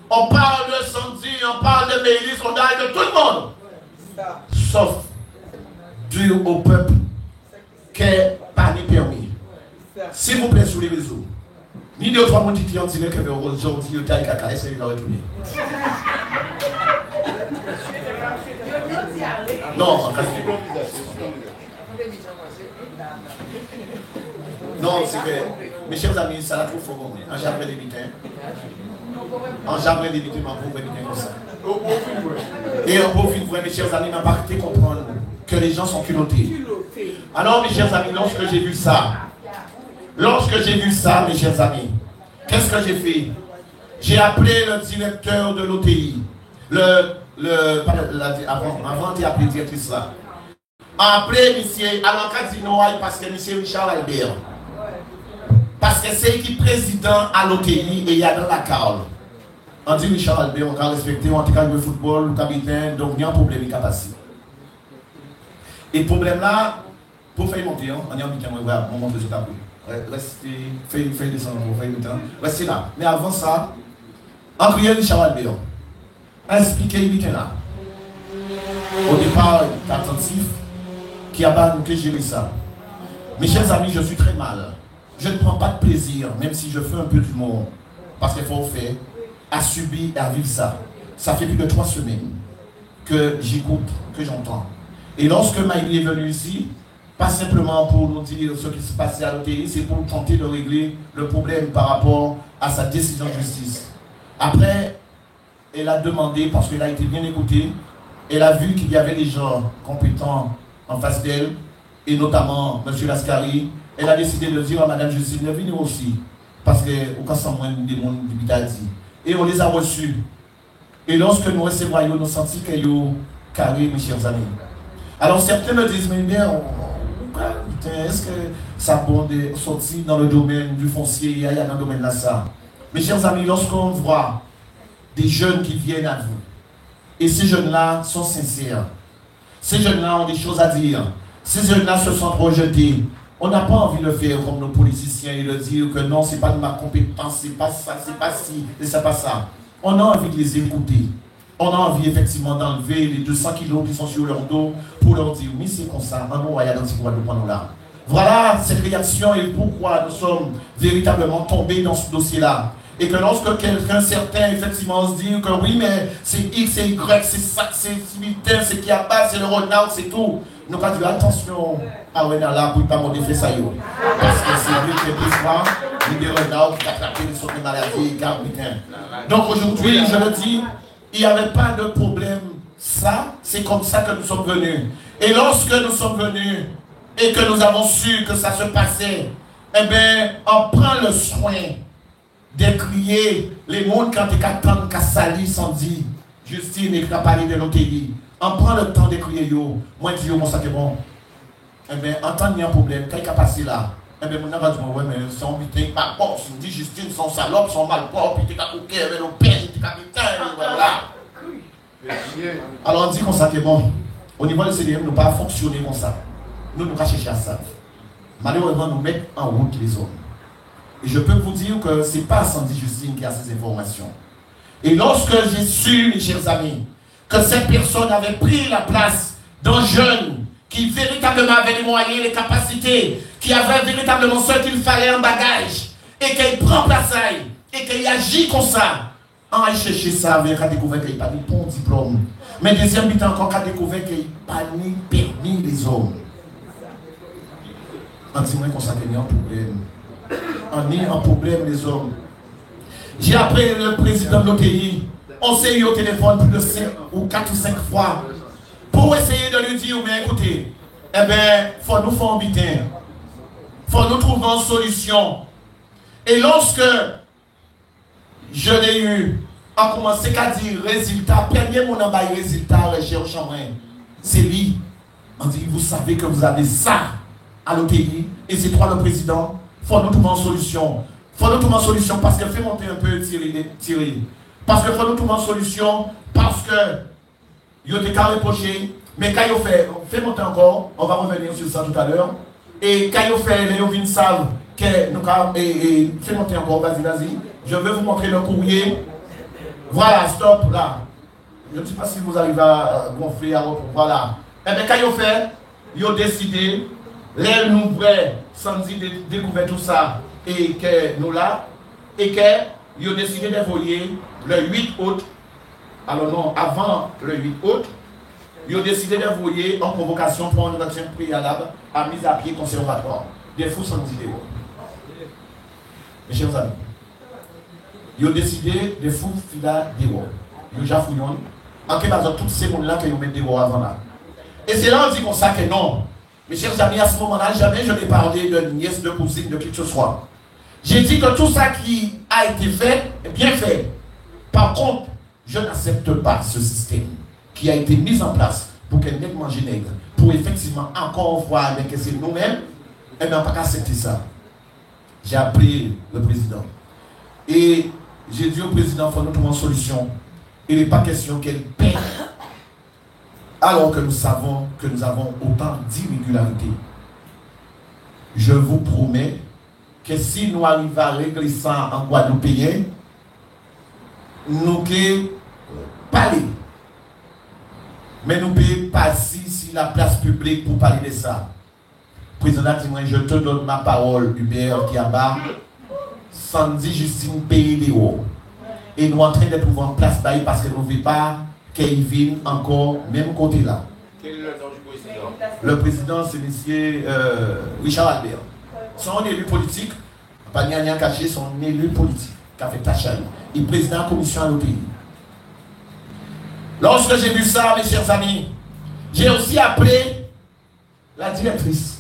On parle de Sandy, on parle de Mélis, on parle de tout le monde. Sauf dû au peuple qui n'est pas ni permis. S'il vous plaît, sur les réseaux. Ni deux ou trois personnes qui ont dit que aujourd'hui, il y a un caca, essayez de le retourner. Non, en cas non, c'est que, mes chers amis, ça la trouve fort. En jamais d'éviter. En jamais d'éviter, ma pauvre éviter comme ça. Et un beau film, mes chers amis, n'a pas été comprendre que les gens sont culottés. Alors, mes chers amis, lorsque j'ai vu ça, mes chers amis, qu'est-ce que j'ai fait? J'ai appelé le directeur de l'OTI, avant d'appeler le directrice là. Appelé monsieur Alain Casino parce que monsieur Richard Albert. Parce que c'est qui président à l'OTI et il y a dans la Carole. On dit Richard Albert, on va respecter, on va le football, le capitaine, donc il y a un problème, il a passé. Et le problème là, Pour faire monter, on est en week-end, on va montrer ce tableau. Restez, faites descendre, faites le temps. Restez là. Mais avant ça, en priant Richard Albert, expliquez le week-end là. Au départ, il est attentif, qui a pas que gérer ça. Mes chers amis, je suis très mal. Je ne prends pas de plaisir, même si je fais un peu d'humour. Parce qu'il faut faire, à subir et à vivre ça. Ça fait plus de 3 semaines que j'écoute, que j'entends. Et lorsque Maïli est venu ici, pas simplement pour nous dire ce qui se passait à l'OTI, c'est pour tenter de régler le problème par rapport à sa décision de justice. Après, elle a demandé, parce qu'elle a été bien écoutée, elle a vu qu'il y avait des gens compétents en face d'elle, et notamment M. Lascari. Elle a décidé de dire à Mme Justine de venir aussi, parce qu'au cas sans moins des mondes dit. Et on les a reçus. Et lorsque nous recevons, nous sentons qu'ils sont carrés, mes chers amis. Alors certains me disent, mais bien, est-ce que ça bon de sortir dans le domaine du foncier, il y a dans le domaine de ça. Mes chers amis, lorsqu'on voit des jeunes qui viennent à vous, et ces jeunes-là sont sincères, ces jeunes-là ont des choses à dire, ces jeunes-là se sont rejetés, on n'a pas envie de le faire comme nos politiciens et de dire que non, c'est pas de ma compétence, c'est pas ça, c'est pas ci, et c'est pas ça. On a envie de les écouter. On a envie effectivement d'enlever les 200 kilos qui sont sur leur dos pour leur dire, oui, c'est comme ça, un mot, il y a dans ce qu'on va nous prendre là. Voilà cette réaction et pourquoi nous sommes véritablement tombés dans ce dossier-là. Et que lorsque quelqu'un certain, effectivement, se dit que oui, mais c'est X, c'est Y, c'est ça, c'est militaire, c'est qui a pas, c'est le Ronald, c'est tout. Nous avons dit attention à Ronald là pour ne pas modifier ça. Parce que c'est lui qui est plus fort, il est Ronald qui a attrapé les autres maladies, donc aujourd'hui, je le dis, il n'y avait pas de problème. Ça, c'est comme ça que nous sommes venus. Et lorsque nous sommes venus et que nous avons su que ça se passait, eh bien, on prend le soin d'écrier les mots quand ils attendent qu'à salir sans dire. Justine et qui a parlé de l'OTI. On prend le temps d'écrire yo. Moi, je dis, mon sac est bon. Eh bien, en tant qu'il y a un problème, quand il a passé là, eh bien, mon va dire, ouais, mais son butin, pas bon. Si me dit Justine, son salope, son malpropre, il était à couquer avec le père, il était capitaine, voilà. Alors, on dit qu'on ça est bon. Au niveau du CDM, nous ne pas fonctionner comme ça. Nous ne pas chercher à ça. Malheureusement, nous mettons en route les hommes. Et je peux vous dire que ce n'est pas Sandy Justine qui a ces informations. Et lorsque j'ai su, mes chers amis, que cette personne avait pris la place d'un jeune qui véritablement avait les moyens, les capacités, qui avait véritablement ce qu'il fallait en bagage, et qu'il prend place à elle, et qu'il agit comme ça, en allant chercher ça, avec a découvert qu'il n'y a pas de bon diplôme. Mais deuxième but encore, a découvert qu'il n'y a pas ni permis des hommes. On dit moi qu'on s'en un problème. On est un problème, les hommes. J'ai appelé le président de l'OTI. On s'est eu au téléphone plus de 5 ou 4 ou 5 fois pour essayer de lui dire, mais écoutez, eh bien, il faut nous faire un bitin. Il faut nous trouver une solution. Et lorsque je l'ai eu, on commençait à dire résultat, premier mon envoyé résultat, recherche en main. C'est lui. On dit, vous savez que vous avez ça à l'OTI, et c'est toi le président. Il faut nous trouver une solution. Il faut nous trouver une solution parce que fait monter un peu tirer. Parce qu'il faut nous trouver une solution, parce que il y a des cas reprochés, mais quand il fait monter encore, on va revenir sur ça tout à l'heure. Et quand il fait, les savent que nous fait monter encore, vas-y. Je vais vous montrer le courrier. Voilà, stop là. Je ne sais pas si vous arrivez à gonfler, voilà. Et bien quand il a décidé, les nouvelles, Sandy découvert tout ça, et que nous là, et qu'ils ont décidé d'envoyer le 8 août, alors non, avant le 8 août, ils ont décidé d'envoyer en convocation pour un action préalable à mise à pied conservatoire. Des fous sans idée. Mes chers amis, ils ont décidé de fous filer des voix. Ils ont déjà fouillé. En quelque sorte, tous ces mondes-là qui ont mis des voix avant là. Et c'est là on dit comme ça que non. Mes chers amis, à ce moment-là, jamais je n'ai parlé de nièce, de cousine, de qui que ce soit. J'ai dit que tout ça qui a été fait est bien fait. Par contre, je n'accepte pas ce système qui a été mis en place pour qu'elle n'ait mangé nègre, pour effectivement encore voir avec c'est nous-mêmes, elle n'a pas accepté ça. J'ai appelé le président. Et j'ai dit au président, il faut nous trouver une solution. Il n'est pas question qu'elle paie. Alors que nous savons que nous avons autant d'irrégularités. je vous promets que si nous arrivons à régler ça en Guadeloupéen, nous pouvons parler. Mais nous pouvons passer sur la place publique pour parler de ça. Président, je te donne ma parole, Hubert Kiaba, Sandy Justine Pédéo. Et nous sommes en train de trouver en place parce que nous ne voulons pas qu'il vienne encore même côté là. Quel est le nom du président? Le président, c'est M. Richard Albert. Son élu politique, pas rien caché, son élu politique, qui a fait tâche à lui. Il est président de la commission à l'autre pays. Lorsque j'ai vu ça, mes chers amis, j'ai aussi appelé la directrice.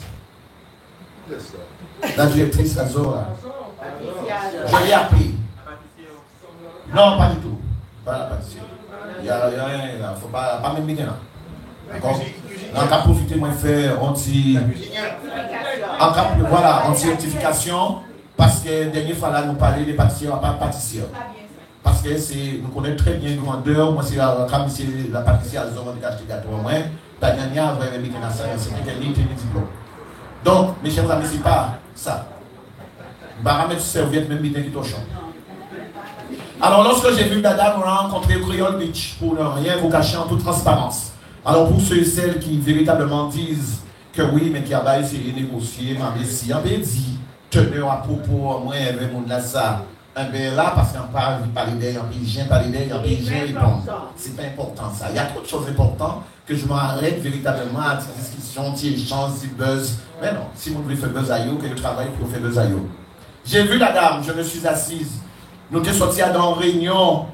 La directrice, la Zora. Je l'ai appelé. Non, pas du tout. Pas la pâtissière. Il n'y a rien, il ne faut pas même bien là. D'accord? On va profiter, moi, faire anti-rectification, parce que la dernière fois là, nous parlons des pâtissiers, pas pâtissiers. Parce que nous connaissons très bien le grandeur, moi, c'est la pâtissière, ils ont acheté des gâteaux au moins. La dernière, vous avez mis dans ça, c'est qu'elle est diplôme. Donc, mes chers amis, ce n'est pas ça. Je vais mettre serviette, même bien qui touche. Alors, lorsque j'ai vu Dada, nous avons rencontré Creole Beach pour ne rien vous cacher en toute transparence. Alors, pour ceux et celles qui véritablement disent que oui, mais qui a essayé de négocier, mais si on dit, teneur à propos, moi, avec mon là, ça, bien là, parce qu'on parle, il parle d'ailleurs, il vient parler d'ailleurs, il vient répondre. C'est pas important ça. Il y a trop de choses importantes que je m'arrête véritablement à cette discussion, qui échange, qui buzz. Mais non, si vous voulez faire buzz à vous, que le travail pour faire buzz à vous. J'ai vu la dame, je me suis assise. Nous sommes sortis dans une réunion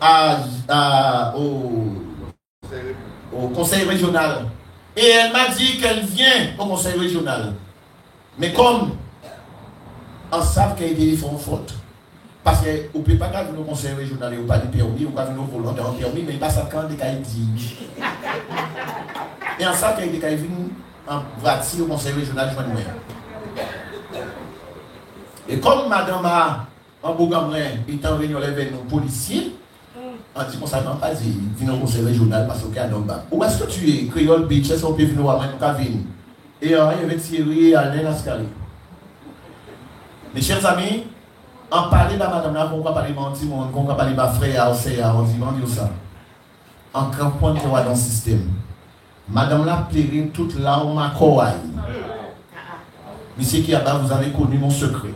au conseil régional. Et elle m'a dit qu'elle vient au conseil régional. Mais comme on sait qu'elle font faute. Parce qu'on ne peut pas venir au conseil régional et on pas de permis, on ne peut pas venir au volontaire en permis, mais il passe à quand des cas dit. Et en ça, qu'il y a des cas qui viennent en voiture au conseil régional, je vois. Et comme madame a en Bougamouin, il est en réunion avec nos policiers, on dit qu'on ne s'attend pas, il vient au conseil régional parce qu'il y a un homme. Où est-ce que tu es? Creole Beach, est-ce qu'on peut venir à moi? Et il y avait Thierry Alain Ascari. Mes chers amis, on parlait de madame là, on va parler de mon petit monde, on va parler de ma frère, on dit ça. En campagne de dans le système. Madame là, plairait toute l'arme à Kouaï. Monsieur Kiaba, vous avez connu mon secret.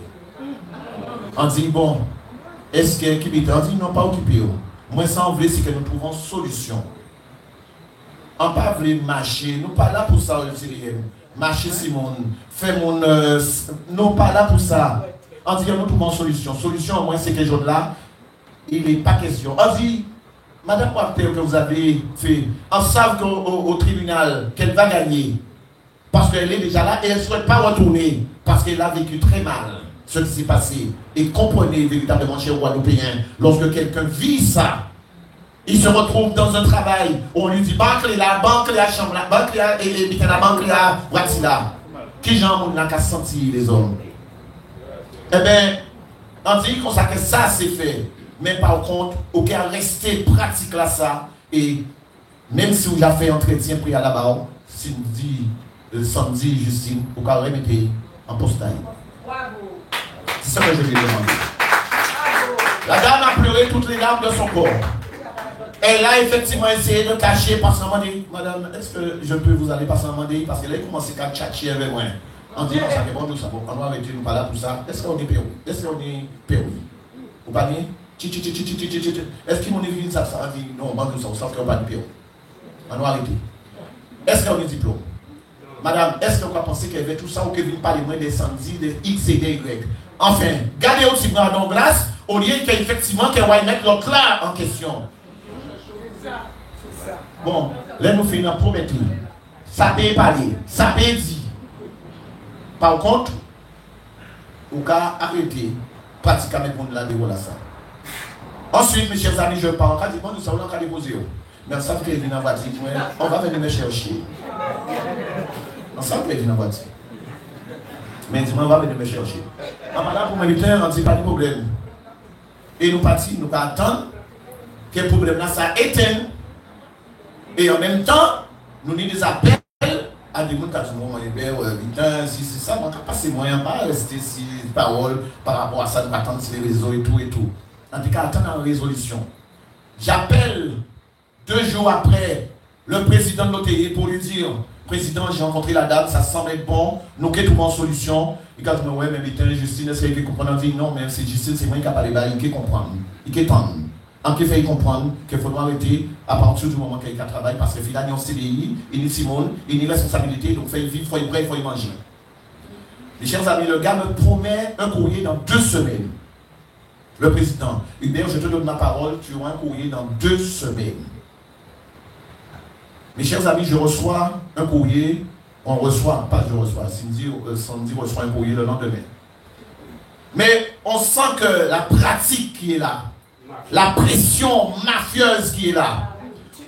On dit, bon, est-ce qu'elle est occupée? On dit, non, pas occupée. Moi, ça, on veut, c'est que nous trouvons solution. On ne peut pas marcher, nous ne sommes pas là pour ça, marcher, Simon, faire mon. Nous pas là pour ça. On dit, nous trouvons solution. Solution, au moins, c'est que ce jour-là, il n'est pas question. On dit, madame Walter, que vous avez fait, on sait qu'au tribunal, qu'elle va gagner. Parce qu'elle est déjà là et elle ne souhaite pas retourner. Parce qu'elle a vécu très mal ce qui s'est passé. Et comprenez véritablement, chez Guadeloupéen, lorsque quelqu'un vit ça, il se retrouve dans un travail où on lui dit banque là, banque là, chambre là, banque là, et la banque là, voici là. Qui j'en ai qu'à sentir les hommes? Eh bien, on dit qu'on sait que ça c'est fait. Mais par contre, aucun rester pratique là ça. Et même si vous avez fait entretien pris à la barre, si vous dites samedi, Justine, vous pouvez remettre en postaille. C'est ça que je lui ai demandé. La dame a pleuré toutes les larmes de son corps. Elle a effectivement essayé de cacher parce qu'elle m'a dit, madame, est-ce que je peux vous aller passer en mandé? Parce qu'elle a commencé à tchatcher avec moi. On dit, ça fait bon, tout ça, bon, on va arrêter, nous pas là pour ça. Est-ce qu'on est Pérou? Est-ce qu'on est Pérou? Vous parlez? Est-ce qu'ils m'ont dit ça? On dit, non, on dit ça, on sait qu'on n'est pas de Pérou. On va arrêter. Est-ce qu'on est diplôme? Madame, est-ce qu'on va penser qu'elle veut tout ça ou qu'elle vient parler moins des samedis, de X et de Y? Enfin, gardez aussi bras dans glace au lieu qu'effectivement qu'elle va mettre l'autre là en question. Bon, là nous finissons promettre. Ça peut parler, ça peut dire. Par contre, on va arrêter pratiquement pour la dévoiler ça. Ensuite, mes chers amis, je parle. Quand nous sommes là, on va déposer. Mais ça fait venir en voiture. On va venir me chercher. On sait que venir en voiture. Mais dis-moi, on va venir me chercher. En parlant pour militaire, on ne dit pas de problème. Et nous partons, nous attendons que le problème là, ça éteint. Et en même temps, nous avons des appels à des gens qui ont dit, si c'est ça, on va passer moyen pas rester si parole par rapport à ça, nous attendre sur les réseaux et tout et tout. En tout cas, attendre la résolution. J'appelle 2 jours après le président de l'OTI pour lui dire, président, j'ai rencontré la dame, ça semble être bon, nous avons une solution. Il a dit, ouais, mais Justine, est-ce qu'il comprend? Il dit, non, mais c'est Justine, c'est moi qui a parlé, il comprend. Il comprend. En qui fait comprendre qu'il faudra arrêter à partir du moment qu'il y a un travail, parce que il a un CDI, il est Simone, il a une responsabilité, donc il faut vivre, il faut y prêt, il faut y manger. Mes chers amis, le gars me promet un courrier dans 2 semaines. Le président, Hubert, je te donne ma parole, tu auras un courrier dans 2 semaines. Mes chers amis, je reçois un courrier, on reçoit, pas je reçois, Cindy reçoit un courrier le lendemain. Mais on sent que la pratique qui est là, la pression mafieuse qui est là,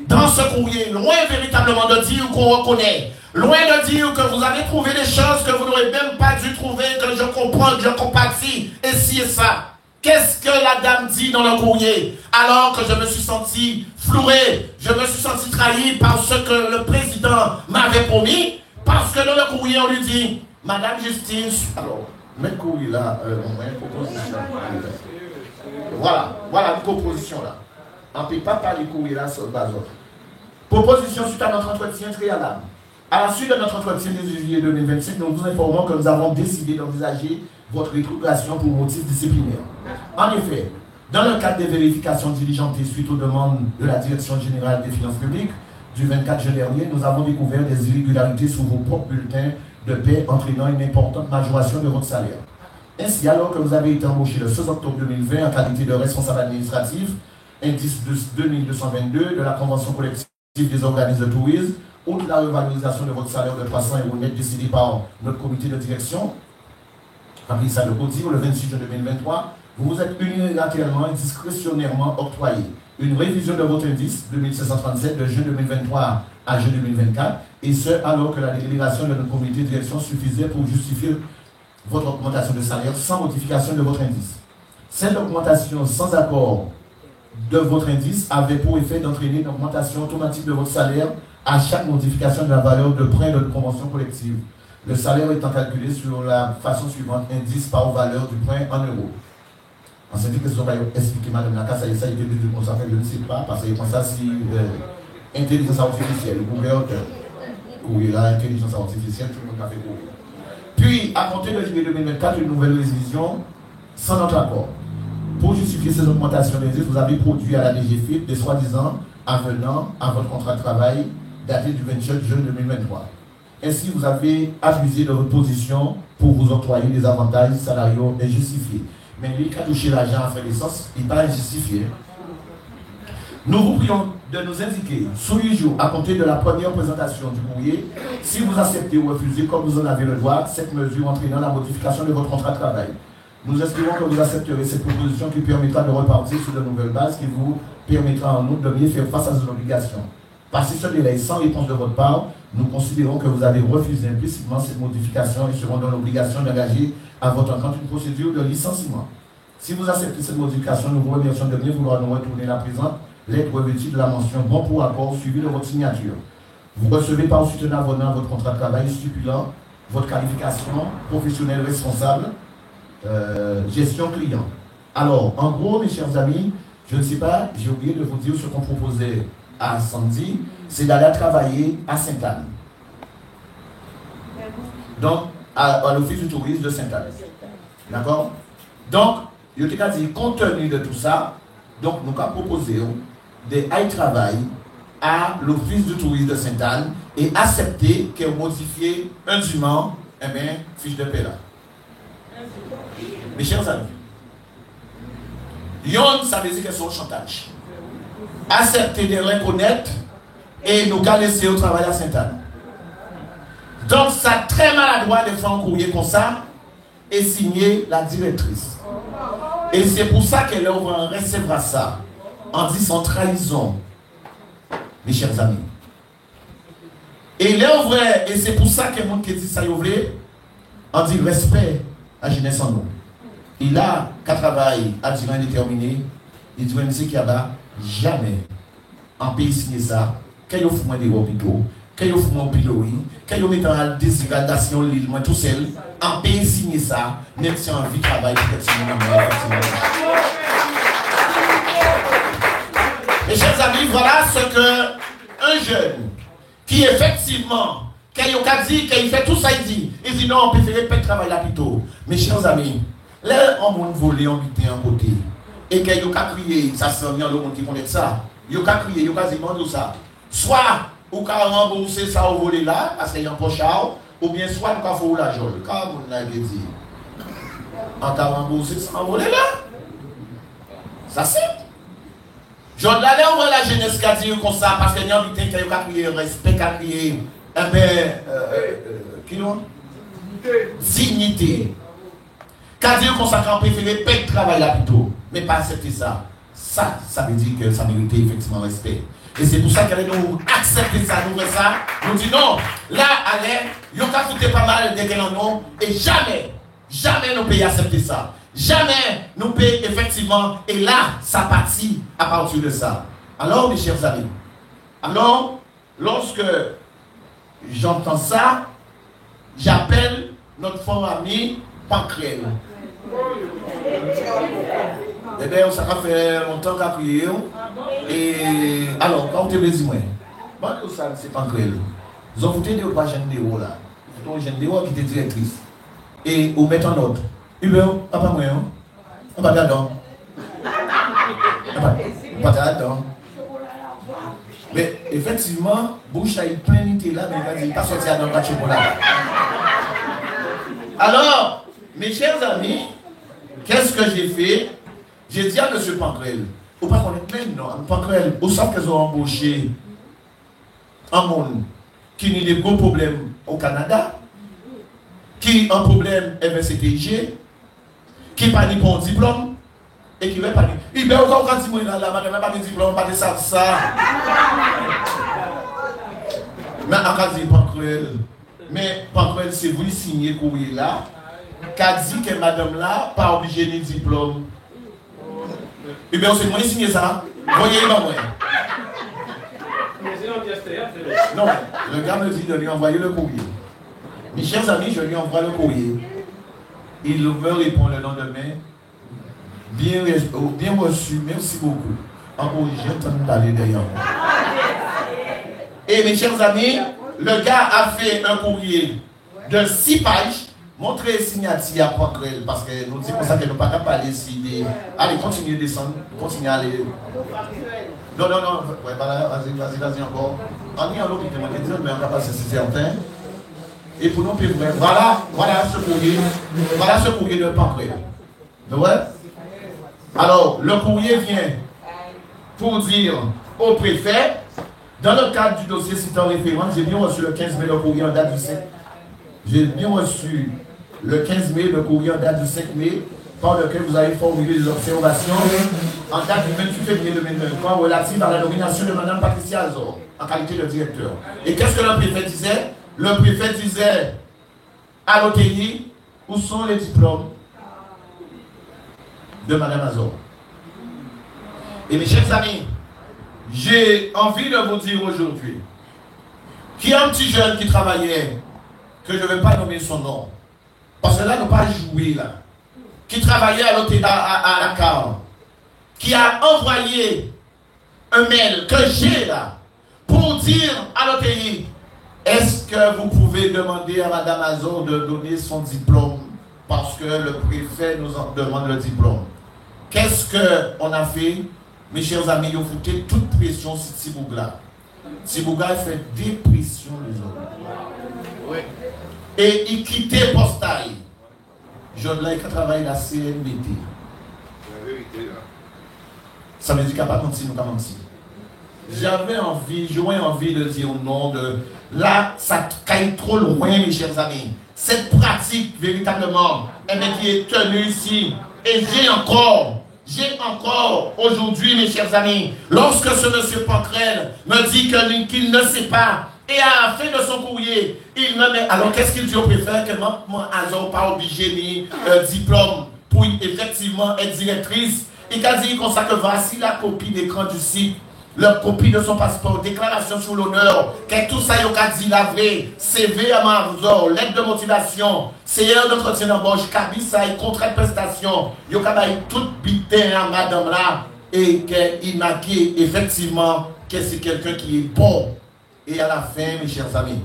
dans ce courrier, loin véritablement de dire qu'on reconnaît, loin de dire que vous avez trouvé des choses que vous n'aurez même pas dû trouver, que je comprends, que je compatis, et ci et ça. Qu'est-ce que la dame dit dans le courrier? Alors que je me suis senti floué, je me suis senti trahi par ce que le président m'avait promis, parce que dans le courrier on lui dit, Madame Justine, alors, mets le courrier là, on met une proposition. Voilà une proposition là. On ne peut pas parler courrier là sur le base. Proposition suite à notre entretien préalable. À la suite de notre entretien de juillet 2025, nous vous informons que nous avons décidé d'envisager votre rétrogradation pour motif disciplinaire. En effet, dans le cadre des vérifications diligentées suite aux demandes de la Direction générale des finances publiques du 24 juin dernier, nous avons découvert des irrégularités sur vos propres bulletins de paie entraînant une importante majoration de votre salaire. Ainsi, alors que vous avez été embauché le 16 octobre 2020 en qualité de responsable administratif, indice 2222 de la Convention collective des organismes de tourisme, outre la revalorisation de votre salaire de 300 € net décidé par notre comité de direction, parmi ça le CODIR, le 26 juin 2023, vous vous êtes unilatéralement et discrétionnairement octroyé une révision de votre indice 2737 de juin 2023 à juin 2024, et ce alors que la délibération de notre comité de direction suffisait pour justifier votre augmentation de salaire sans modification de votre indice. Cette augmentation sans accord de votre indice avait pour effet d'entraîner une augmentation automatique de votre salaire à chaque modification de la valeur de prêt de convention collective. Le salaire étant calculé sur la façon suivante, indice par valeur du prêt en euros. En ce que ça va expliquer Madame Naka, ça a été dit comme ça, je ne sais pas, parce que ça si intelligence artificielle, le gouverneur, oui, là, intelligence artificielle, tout le monde a fait courir. Puis, à compter de juillet 2024, une nouvelle révision sans notre accord. Pour justifier ces augmentations d'indices, vous avez produit à la DGFIP des soi-disant avenants à votre contrat de travail daté du 27 juin 2023. Ainsi, vous avez abusé de votre position pour vous octroyer des avantages salariaux injustifiés. Mais lui qui a touché l'argent à frais d'essence, il n'est pas injustifié. Nous vous prions de nous indiquer, sous 8 jours, à compter de la première présentation du courrier, si vous acceptez ou refusez, comme vous en avez le droit, cette mesure entraînant la modification de votre contrat de travail. Nous espérons que vous accepterez cette proposition qui permettra de repartir sur de nouvelles bases, qui vous permettra en outre de mieux faire face à ces obligations. Par ce délai sans réponse de votre part, nous considérons que vous avez refusé implicitement cette modification et seront dans l'obligation d'engager à votre encontre une procédure de licenciement. Si vous acceptez cette modification, nous vous remercions de bien vouloir nous retourner la présente lettre revêtue de la mention bon pour accord suivie de votre signature. Vous recevez par ensuite un avenant à votre contrat de travail stipulant votre qualification professionnelle responsable, gestion client. Alors, en gros, mes chers amis, je ne sais pas, j'ai oublié de vous dire ce qu'on proposait à samedi, c'est d'aller travailler à Sainte-Anne. Donc, à l'office du tourisme de Sainte-Anne. D'accord? Donc, je t'ai dit, compte tenu de tout ça, donc nous avons proposé des travail à l'office du tourisme de Sainte-Anne et accepter qu'elle modifie indûment, fiche de paie là. Mes chers amis, Yon, ça veut dire qu'elles sont au chantage. Accepter de reconnaître et nous laisser au travail à Sainte-Anne. Donc, ça très maladroit de faire un courrier comme ça et signer la directrice. Et c'est pour ça qu'elle recevra ça en disant trahison, mes chers amis. Et là, vrai, et c'est pour ça que le monde qui dit ça, on dit respect à jeunesse en nous. Il a qu'à travailler à durée indéterminée, il dit qu'il y a jamais en pays signé ça, qu'il y a moins des hôpitaux, quand vous faites mon pilote, quand vous mettez en déshydratation l'île, moi tout seul, en pays signer ça, même si on vit travail, mes chers amis, voilà ce que un jeune qui effectivement, quand il a dit qu'il fait tout ça, il dit non, on préfère pas travailler là plutôt. Mes chers amis, là, on m'a volé, on buté en côté. Et quand il a crié, ça se vient le monde qui connaît ça. Il a crié, il a quasiment tout ça. Soit, ou quand on rembourser ça au volé là, parce qu'il y a un pochard, ou bien soit, on a fait la jole. Comme on a dit, on a remboursé ça au volé là. Ça c'est. Je vais aller voir la jeunesse qui a dit comme ça, parce qu'il y a un butin qui a crié, respect, qui a crié, qui l'ont dignité. Qu'a dit qu'on s'en préféré paix de travail là plutôt, mais pas accepter ça. Ça veut dire que ça mérite effectivement respect. Et c'est pour ça qu'elle nous accepter ça, nous fait ça. Nous dit non, là, allez, il y a foutu pas mal de qu'elle en ont, et jamais nous pouvons accepter ça. Jamais nous pouvons effectivement, et là, ça partit à partir de ça. Alors, mes chers amis, alors, lorsque j'entends ça, j'appelle notre fort ami Pancrel. Eh bien, ça fait longtemps qu'on a prié. Et alors, quand vous te dit, moi, c'est Pancrel. Vous avez foutu de pas jeune Déo là. Vous avez jeune Déo qui était directrice. Et vous mettez en ordre. Papa, moi, on va là-dedans. On va là-dedans. Mais effectivement, Bouche a eu plein d'idées là, mais il n'est pas sorti à dans le chocolat. Alors, mes chers amis, qu'est-ce que j'ai fait? J'ai dit à M. Pancrel, ou pas qu'on est même, non, Pancrel, vous savez qu'ils ont embauché un monde qui n'a des gros problèmes au Canada, qui a un problème MSCTG, qui n'a pas de bon diplôme, et qui va pas dire, il va encore quand il là, madame n'a pas de diplôme, pas de ça. Mais en cas de Pancrel, mais Pancrel, c'est vous signer courrier là, qu'a dit que madame là, pas obligé de diplôme. Et bien, c'est moi qui signe ça. Voyez-moi, moi. Non, le gars me dit de lui envoyer le courrier. Mes chers amis, je lui envoie le courrier. Il me répond le lendemain. Bien reçu, merci beaucoup. Encore, j'entends d'aller derrière. Et mes chers amis, le gars a fait un courrier de 6 pages. Montrez signature à Pancrel, parce que nous disons ça que nous ne pouvons pas parler ici. Allez, continuez de descendre, continuez à aller. Non, ouais, vas-y encore. On est en l'autre qui m'a dit, mais on va passer, c'est certain. Et pour nous, voilà ce courrier de Pancrel. Ouais? Alors, le courrier vient pour dire au préfet, dans le cadre du dossier citant référence, j'ai bien reçu le 15 mai le courrier en date du 5. J'ai bien reçu le 15 mai le courrier en date du 5 mai, par lequel vous avez formulé des observations en date du 28 février 2023 relatives à la nomination de Mme Patricia Azor en qualité de directeur. Et qu'est-ce que le préfet disait? Le préfet disait à l'OTI, où sont les diplômes de Mme Azor? Et mes chers amis, j'ai envie de vous dire aujourd'hui qu'il y a un petit jeune qui travaillait, que je ne vais pas nommer son nom, parce que là, nous ne pas jouer là, qui travaillait à la CAR, qui a envoyé un mail que j'ai là, pour dire à l'OTI, est-ce que vous pouvez demander à Mme Azor de donner son diplôme, parce que le préfet nous en demande le diplôme. Qu'est-ce qu'on a fait? Mes chers amis, ils ont foutu toute pression sur Tibougla. Tibougla fait des pressions les autres. Oui. Et il quittait Postaille. Je l'ai travaillé à la CNBT. Ça veut dire qu'il n'y a pas menti, nous avons menti. J'aurais envie de dire au nom de... Là, ça caille trop loin, mes chers amis. Cette pratique, véritablement, elle est tenue ici. Et j'ai encore aujourd'hui, mes chers amis, lorsque ce monsieur Pancrel me dit qu'il ne sait pas, et à la fin de son courrier, il me met, alors qu'est-ce qu'il dit au préfet? Que moi, Azor pas obligé ni diplôme pour effectivement être directrice. Il a dit comme ça que voici la copie d'écran du site leur copie de son passeport, déclaration sur l'honneur, que tout ça yon ka dit la vraie, CV à Marzor, lettre de motivation, CR d'entretien d'embauche, cabisa et contrat de prestation, yon ka bayi tout bitin à madame là, et qu'il marque effectivement que c'est quelqu'un qui est bon. Et à la fin, mes chers amis,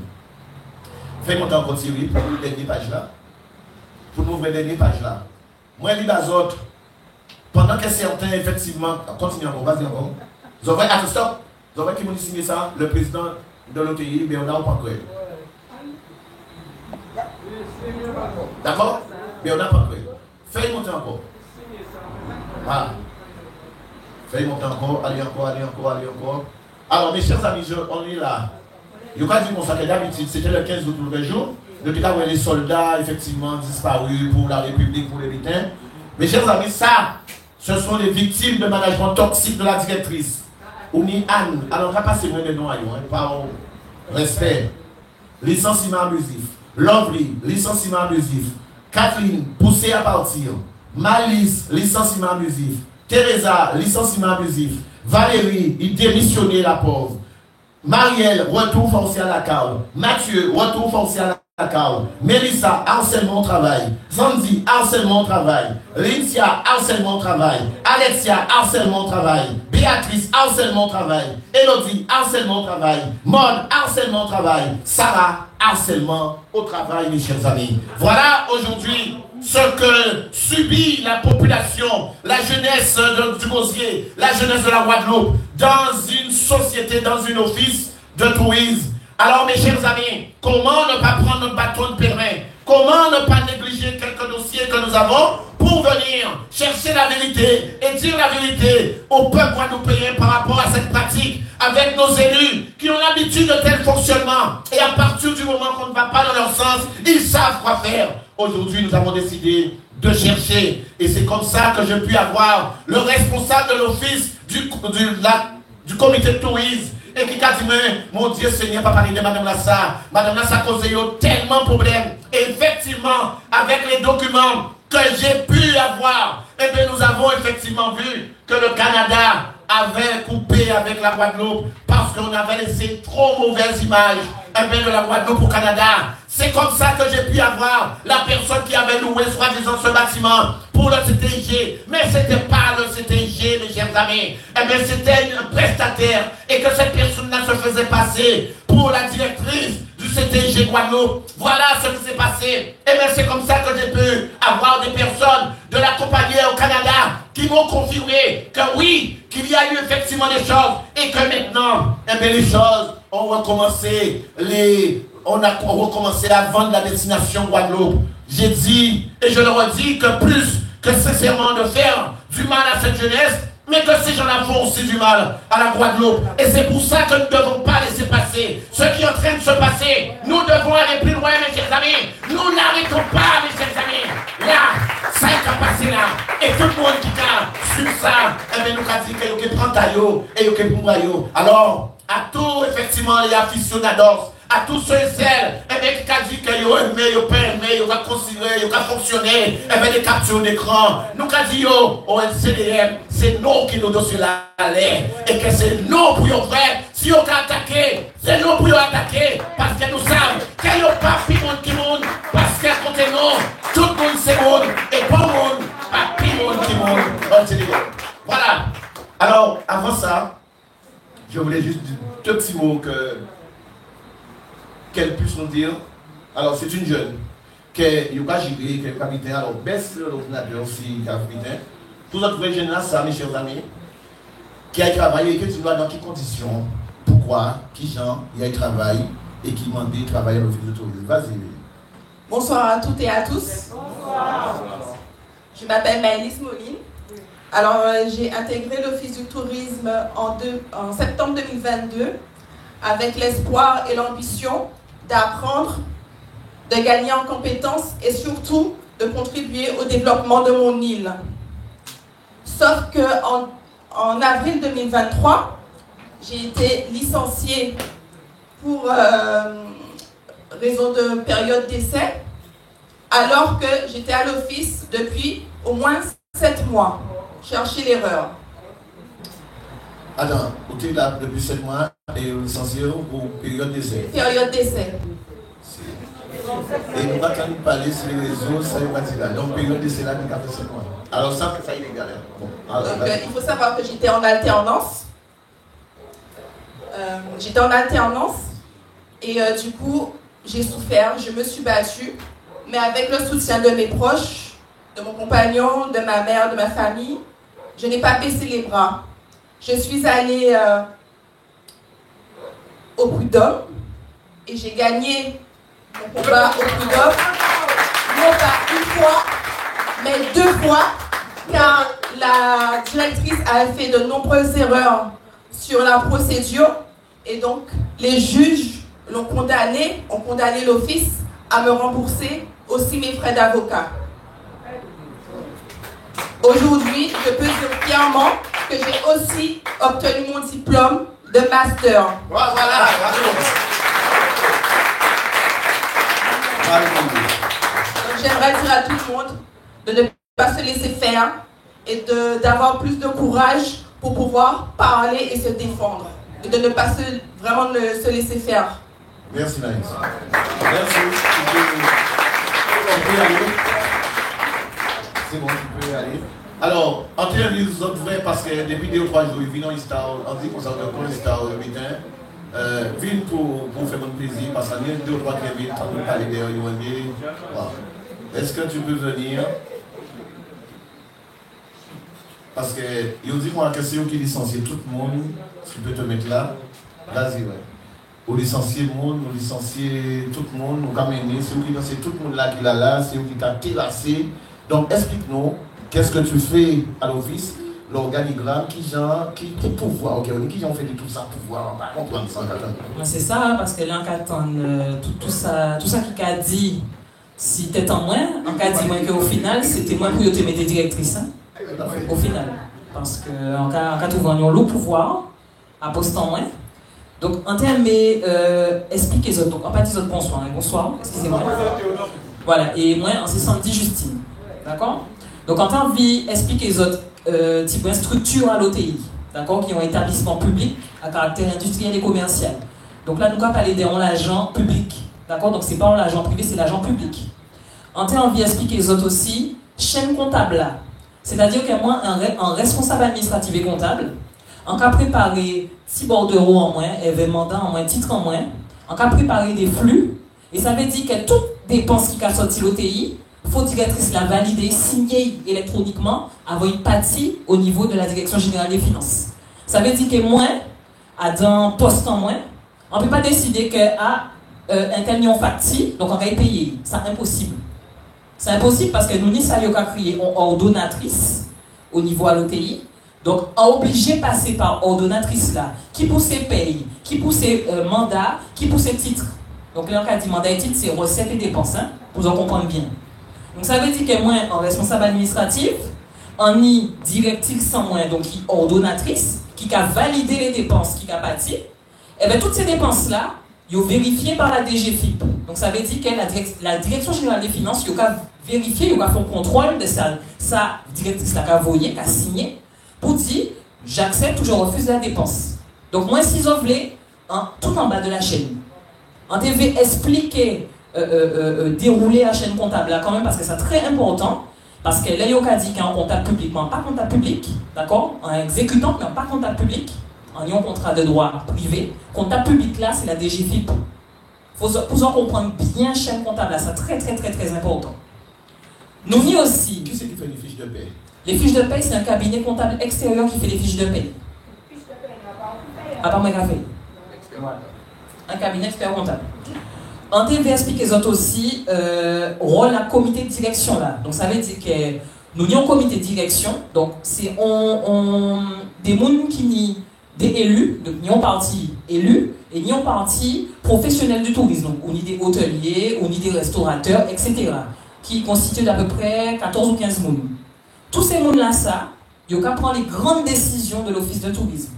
fais-moi encore tirer pour nous dernière page là. Pour nous ouvrir la dernière page là. Moi, je lis les autres. Pendant que certains, effectivement, continuez encore, vas-y encore. Vous avez, attends, stop. Vous avez qui m'a signé ça, le président de l'OTI, Bernard Pancouet. D'accord? Bernard Pancouet. Fais monter encore. Voilà. Fais monter encore, allez encore, allez encore, allez encore. Alors, mes chers amis, on est là. Je ne vais pas dire que d'habitude, c'était le 15 août le jour. Depuis là où les soldats, effectivement, disparus pour la République, pour les militaires. Mes chers amis, ça, ce sont les victimes de management toxique de la directrice. On y Anne, alors on va passer moins de noms à par respect. Licenciement abusif. Lovely, licenciement abusif. Kathleen, poussée à partir. Malice, licenciement abusif. Teresa, licenciement abusif. Valérie, il démissionnait la pauvre. Marielle, retour forcé à la cave. Mathieu, retour forcé à la cave. Mélissa, harcèlement au travail. Zanzi, harcèlement au travail. Lyncia, harcèlement au travail. Alexia, harcèlement au travail. Béatrice, harcèlement au travail. Elodie, harcèlement au travail. Maud, harcèlement au travail. Sarah, harcèlement au travail, mes chers amis. Voilà aujourd'hui ce que subit la population, la jeunesse du Gosier, la jeunesse de la Guadeloupe, dans une société, dans une office de tourisme. Alors, mes chers amis, comment ne pas prendre notre bâton de pèlerin? Comment ne pas négliger quelques dossiers que nous avons pour venir chercher la vérité et dire la vérité au peuple guadeloupéen par rapport à cette pratique avec nos élus qui ont l'habitude de tel fonctionnement. Et à partir du moment qu'on ne va pas dans leur sens, ils savent quoi faire. Aujourd'hui, nous avons décidé de chercher. Et c'est comme ça que j'ai pu avoir le responsable de l'office du comité de tourisme. Et qui a dit, mon Dieu Seigneur, pas parler de Madame Lassa. Madame Lassa a causé tellement de problèmes. Et effectivement, avec les documents que j'ai pu avoir, eh bien, nous avons effectivement vu que le Canada avait coupé avec la Guadeloupe parce qu'on avait laissé trop mauvaise image de la Guadeloupe au Canada. C'est comme ça que j'ai pu avoir la personne qui avait loué soi-disant ce bâtiment pour le CTIG. Mais ce n'était pas le CTIG, mes chers amis. Eh bien, c'était un prestataire et que cette personne-là se faisait passer pour la directrice du CTIG Guadeloupe. Voilà ce qui s'est passé. Eh bien, c'est comme ça que j'ai pu avoir des personnes de la compagnie au Canada qui m'ont confirmé que oui, qu'il y a eu effectivement des choses et que maintenant, eh bien, les choses ont recommencé, on a recommencé à vendre la destination Guadeloupe. J'ai dit, et je le redis, que plus que sincèrement de faire du mal à cette jeunesse, mais que ces gens-là font aussi du mal à la Guadeloupe. Et c'est pour ça que nous ne devons pas laisser passer ce qui est en train de se passer. Nous devons aller plus loin, mes chers amis. Nous n'arrêtons pas, mes chers amis. Là, ça est passé là. Et tout le monde qui a su ça, eh bien, nous avons dit qu'il y a prend taillot et qu'il y a pour. Alors, à tous, effectivement, les aficionados, à tous ceux et celles, eh bien, qui ont dit qu'ils ont aimé, ils ont pas aimé, ils ont considéré, ils ont fonctionné, eh bien, des captures d'écran. Nous avons dit, au NCDM, c'est nous qui nous donnons la l'air. Et que c'est nous pour nous faire. Si on a attaqué, c'est nous pour nous attaquer. Parce que nous savons qu'il n'y a pas plus monde qui monde. Parce qu'à côté de nous, tout le monde c'est monde. Et pas monde, pas plus monde qui monde. Voilà. Alors, avant ça, je voulais juste dire deux petits mots qu'elle puisse nous dire. Alors, c'est une jeune qui est gérée, qui est capitaine. Alors, baisse l'ordinateur aussi, capitaine. Tous autres jeunes là, ça, mes chers amis, qui a travaillé et qui tu dois dans quelles conditions, pourquoi, qui gens, il y a travail et qui demande de travailler à l'office de tourisme. Vas-y. Bonsoir à toutes et à tous. Bonsoir. Je m'appelle Maëlys Moline. Alors, j'ai intégré l'Office du tourisme en septembre 2022 avec l'espoir et l'ambition d'apprendre, de gagner en compétences et surtout de contribuer au développement de mon île. Sauf qu'en avril 2023, j'ai été licenciée pour raison de période d'essai, alors que j'étais à l'office depuis au moins 7 mois. Cherchez l'erreur. Attends, tu es là depuis 7 mois et licencié pour période d'essai. Période d'essai. Et nous allons parler sur les réseaux, ça y est, là. Donc, période d'essai là, nous avons fait 7 mois. Alors, ça est illégal. Bon, alors, donc, il faut savoir que j'étais en alternance. Et du coup, j'ai souffert, je me suis battue. Mais avec le soutien de mes proches, de mon compagnon, de ma mère, de ma famille, je n'ai pas baissé les bras. Je suis allée au prud'homme et j'ai gagné mon combat au prud'homme, non pas une fois, mais 2 fois, car la directrice a fait de nombreuses erreurs sur la procédure et donc les juges ont condamné l'office à me rembourser aussi mes frais d'avocat. Aujourd'hui, je peux dire fièrement que j'ai aussi obtenu mon diplôme de master. Voilà, Donc, j'aimerais dire à tout le monde de ne pas se laisser faire et d'avoir plus de courage pour pouvoir parler et se défendre. Et de ne pas vraiment se laisser faire. Merci Naïs. Merci. Tu peux y aller. C'est bon, tu peux y aller. Alors, en termes des autres vrais, parce que depuis 2 ou 3 jours, ils viennent en Istal, on dit qu'on s'en va pour l'Istal le matin. Viennent pour faire mon plaisir, parce qu'il y a 2 ou 3 qui viennent, on peut parler derrière eux. Est-ce que tu peux venir? Parce que, ils disent moi que c'est eux qui licencient tout le monde, tu peux te mettre là, vas-y, ouais. Ou licencier le monde, ou licencier tout le monde, ou amener, c'est eux qui licencient tout le monde là qui l'a là, c'est eux qui t'a terrassé. Donc, explique-nous, qu'est-ce que tu fais à l'office, l'organigramme, qui pouvoir, ok, qui ont fait de tout ça, pouvoir, on va comprendre ça, c'est ça, parce que là, tout ça qui a dit, si t'es en moins, on a dit moins qu'au final, c'était moins pour te mettre directrice, hein, au final. Parce qu'en cas tu vois un lourd pouvoir, à poste en moins. Donc, en termes, expliquez les autres. Donc, on va pas dire bonsoir, hein, bonsoir, excusez-moi. Voilà, et moi, on s'est senti Justine. D'accord? Donc, en termes de expliquer les autres types de structures à l'OTI, d'accord, qui ont un établissement public à caractère industriel et commercial. Donc là, nous allons parler de l'agent public. D'accord? Donc, ce n'est pas l'agent privé, c'est l'agent public. En termes de expliquer les autres aussi, chaîne comptable là. C'est-à-dire que moi, un responsable administratif et comptable, en cas préparer 6 bordereaux en moins, événement en moins, titre en moins, en cas préparer des flux, et ça veut dire que toute dépense qui a sorti l'OTI, il faut directrice la valider, signer électroniquement, avoir une partie au niveau de la direction générale des finances. Ça veut dire que moins, à d'un poste en moins, on ne peut pas décider que un camion facture, donc on va y payer. C'est impossible. C'est impossible parce que nous, ni ça, on a créé une ordonnatrice au niveau à l'OTI. Donc, on est obligé de passer par ordonnatrice là, qui pour ses payes, qui pour ses mandats, qui pour ses titres. Donc, là, on a dit mandat et titre, c'est recettes et dépenses, hein, pour en comprendre bien. Donc, ça veut dire que moi, en responsable administratif, en y directrice sans moi, donc qui ordonnatrice, qui a validé les dépenses, qui a bâti, et bien toutes ces dépenses-là, ils sont vérifiées par la DGFIP. Donc, ça veut dire que la Direction Générale des Finances, ils ont vérifié, ils ont fait un contrôle de sa directrice-là qui a voyé, qui a signé, pour dire, j'accepte ou je refuse la dépense. Donc, moi, s'ils ont voulu, tout en bas de la chaîne, on devait expliquer, dérouler la chaîne comptable là quand même, parce que c'est très important, parce que là, il y a dit qu'il y a un comptable public, mais pas comptable public, d'accord? Un exécutant, mais pas comptable public, en ayant un contrat de droit privé. Comptable public là, c'est la DGFIP. Pour en comprendre bien chaîne comptable là, c'est très, très, très, très important. Nous y aussi. Qui c'est qui fait les fiches de paie? Les fiches de paie, c'est un cabinet comptable extérieur qui fait les fiches de paie. À part moi, café. Voilà. Un cabinet extérieur comptable. En TV explique les autres aussi, rôle à comité de direction là. Donc ça veut dire que nous avons un comité de direction, donc c'est des gens qui sont des élus, donc nous avons parti élus, et nous avons parti professionnels du tourisme, donc on y des hôteliers, on y des restaurateurs, etc. qui constituent d'à peu près 14 ou 15 personnes. Tous ces gens-là, ça, ils ont prendre les grandes décisions de l'office de tourisme.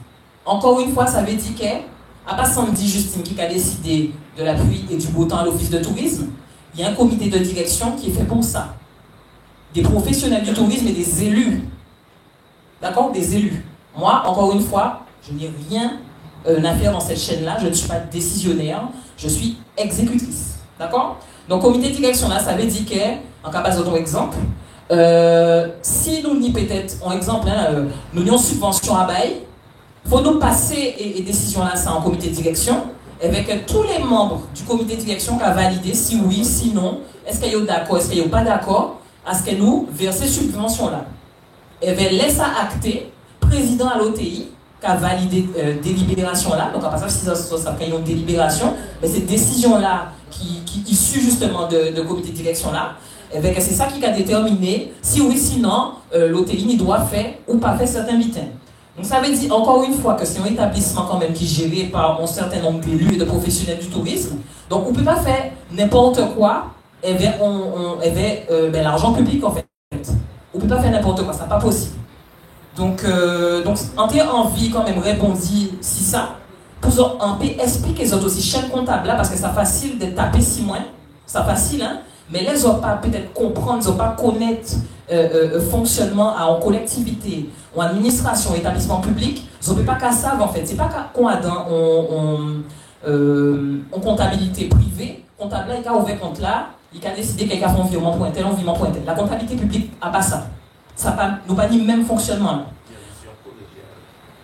Encore une fois, ça veut dire que, à part Sandy Justine qui a décidé de la pluie et du beau temps à l'office de tourisme, il y a un comité de direction qui est fait pour ça. Des professionnels du tourisme et des élus. D'accord? Des élus. Moi, encore une fois, Je n'ai rien à faire dans cette chaîne-là. Je ne suis pas décisionnaire, je suis exécutrice. D'accord? Donc, comité de direction, là, ça veut dire que, en cas de exemple, si nous n'y peut-être, en exemple, nous n'y avons subvention à bail, il faut nous passer et décision là, ça en comité de direction, avec tous les membres du comité de direction qui a validé si oui, si non, est-ce qu'il y a d'accord, est-ce qu'il n'y a pas d'accord, à ce que nous verser subvention là. Et bien, laisse acter, président à l'OTI, qui a validé délibération là, donc à part ça, si ça fait une délibération, mais cette décision là, qui est issue justement de comité de direction là, et bien c'est ça qui a déterminé si oui, sinon, l'OTI doit faire ou pas faire certains bulletins. Donc ça veut dire encore une fois que c'est un établissement quand même qui est géré par un certain nombre d'élus et de professionnels du tourisme. Donc on ne peut pas faire n'importe quoi vers l'argent public en fait. On ne peut pas faire n'importe quoi, ça n'est pas possible. Donc en termes envie quand même répondre si ça, pour en expliquer les autres aussi chaîne comptable là, parce que c'est facile de taper si moins, c'est facile hein, mais les autres pas peut-être comprendre, ils n'ont pas connaître fonctionnement en collectivité, en administration, établissement public, ils ne peuvent pas qu'à ça en fait. C'est pas qu'on a en comptabilité privée, comptable là, il a ouvert compte là, il a décidé qu'il a fait un virement pour un tel, La comptabilité publique n'a pas ça. Ça n'a pas ni même fonctionnement là.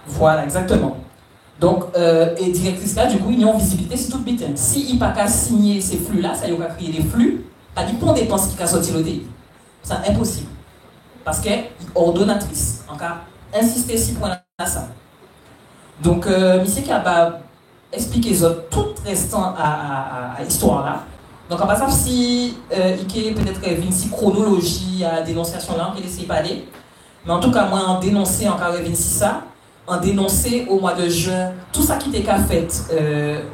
Voilà, exactement. Donc, et directrice là, du coup, ils ont visibilité sur toute bulletin. Si il n'a pas qu'à signer ces flux là, ça y va créer des flux, pas du pont dépense qui a sorti l'OTI. C'est impossible. Parce qu'elle est ordonnatrice. En cas, insister si point à ça. Donc, monsieur qui a expliqué tout restant à l'histoire là. Donc, en passant, si il y a peut-être une chronologie à la dénonciation là, on peut laisser parler. Mais en tout cas, moi, en dénoncer, en cas de ça, en dénoncer au mois de juin tout ça qui était fait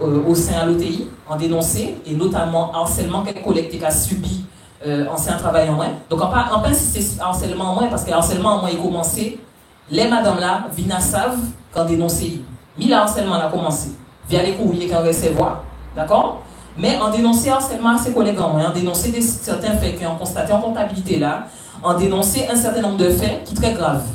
au sein de l'OTI, en dénoncer, et notamment harcèlement que les collègues ont subi ancien travail en moins. Donc, on peut insister harcèlement en moins, parce que harcèlement en moins, il a commencé, les madames là, vina savent quand dénoncer. Mais le harcèlement a commencé, via les courriers qu'on recevoir, d'accord? Mais en dénoncer harcèlement à ses collègues en moins, en dénoncer certains faits qu'on a constatés en comptabilité là, en dénoncer un certain nombre de faits qui sont très graves.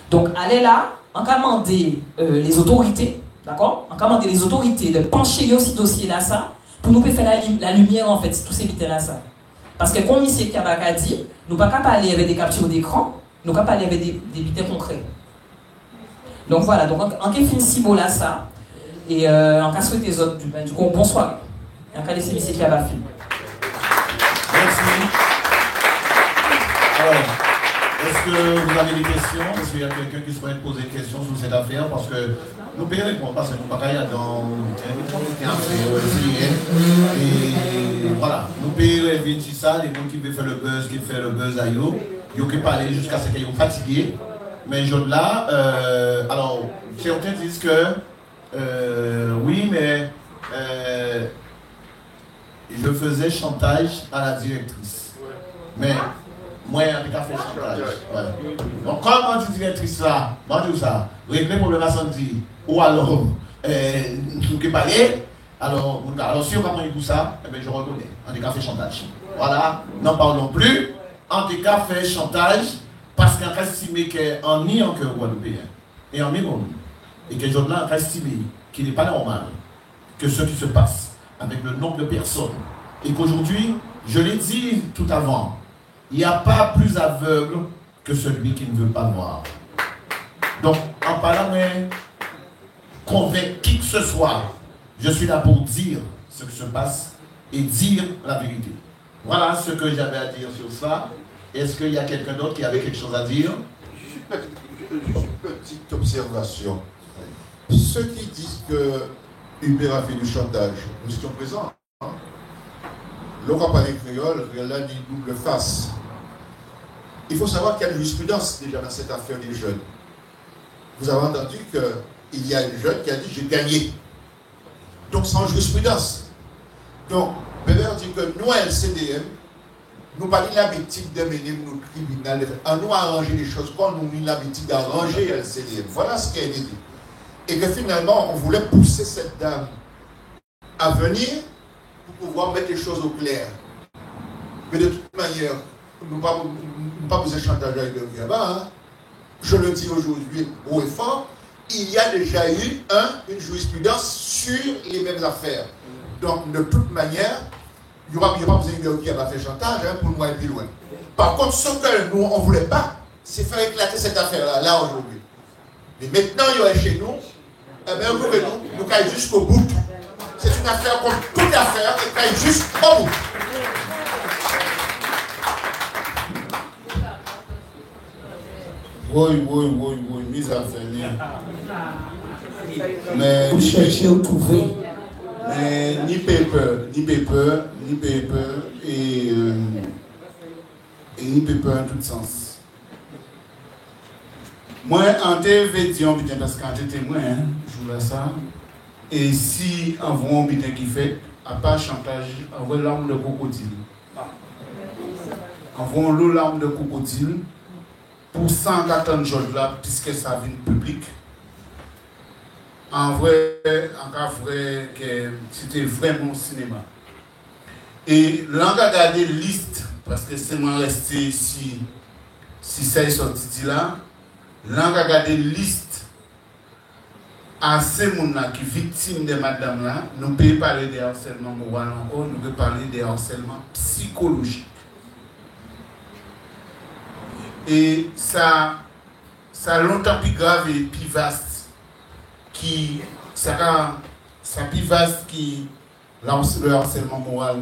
Donc, allez là, en commander les autorités, d'accord? En commander les autorités de pencher aussi dossier là ça, pour nous faire la lumière en fait, tous ces bits là ça. Parce que comme M. Kabaka dit, nous ne pouvons pas parler avec des captures d'écran, nous ne pouvons pas parler avec des bits concrets. Donc voilà, donc en cas de si beau là ça, et en cas souhaiter les autres, du coup, bonsoir. Et en cas laisser M. Kabaka film. Merci. Alors, est-ce que vous avez des questions? Est-ce qu'il y a quelqu'un qui souhaite poser des questions sur cette affaire? Parce que nous payons répondre, parce que nous ne sommes pas dans et voilà, nous payons les ça, les gens qui veulent faire le buzz, qui font le buzz à eux, ils ont parlé jusqu'à ce qu'ils soient fatigués. Mais je là, alors, certains disent que oui, mais je faisais chantage à la directrice. Mais moi, en tout cas, fait chantage. Ouais. Donc, comment tu directrice là, moi, je dis ça, régler le problème à santé, ou alors, nous qui parler, alors si on va tout ça, eh bien, je reconnais. En tout cas, fait chantage. Voilà, n'en parlons plus. En tout cas, fait chantage, parce qu'on a estimé qu'on n'y a que Guadeloupéen, et en minimum, et que les là ont estimé qu'il n'est pas normal que ce qui se passe avec le nombre de personnes, et qu'aujourd'hui, je l'ai dit tout avant, il n'y a pas plus aveugle que celui qui ne veut pas voir. Donc, en parlant, convaincre qui que ce soit, je suis là pour dire ce qui se passe et dire la vérité. Voilà ce que j'avais à dire sur ça. Est-ce qu'il y a quelqu'un d'autre qui avait quelque chose à dire? Petite observation. Ceux qui disent que Hubert a fait du chantage, nous étions présents. Hein? Laurent Palais Créole, elle a dit double face. Il faut savoir qu'il y a une jurisprudence déjà dans cette affaire des jeunes. Vous avez entendu qu'il y a une jeune qui a dit j'ai gagné. Donc c'est en jurisprudence. Donc, Bébert dit que nous, à LCDM, nous n'avons pas l'habitude de mener nos tribunaux. Nous arranger les choses comme nous avons l'habitude d'arranger LCDM. Voilà ce qu'elle dit. Et que finalement, on voulait pousser cette dame à venir pour pouvoir mettre les choses au clair. Mais de toute manière, nous n'avons pas besoin de chantage avec le Gabin. Hein. Je le dis aujourd'hui haut et fort. il y a déjà eu une jurisprudence sur les mêmes affaires. Donc, de toute manière, il n'y aura pas besoin de dire qui a fait chantage pour nous aller plus loin. Par contre, ce que nous, on ne voulait pas, c'est faire éclater cette affaire-là, là aujourd'hui. Mais maintenant, il y aurait chez nous, eh bien, nous caillons jusqu'au bout. C'est une affaire comme toute affaire, et caillons jusqu'au bout. Oui, mise à faire. Mais Vous cherchez où trouver. Mais ni paper, et ni paper en tout sens. Moi, en TV, parce qu'en témoin, je vois ça. Et si on voit un bitin qui fait, à part chantage, on voit l'arme de crocodile. On voit l'eau l'arme de crocodile pour 114 jours là, puisque ça vient public. En vrai, que c'était vraiment cinéma. Et là, on a gardé liste, parce que c'est moi resté si ça est sorti là. Là, on a gardé liste à ces gens qui sont victimes de madame là. Nous pouvons parler de harcèlement moral encore, nous pouvons parler de harcèlement psychologique. Et ça a longtemps plus grave et plus vaste. Ça plus vaste qui le harcèlement moral,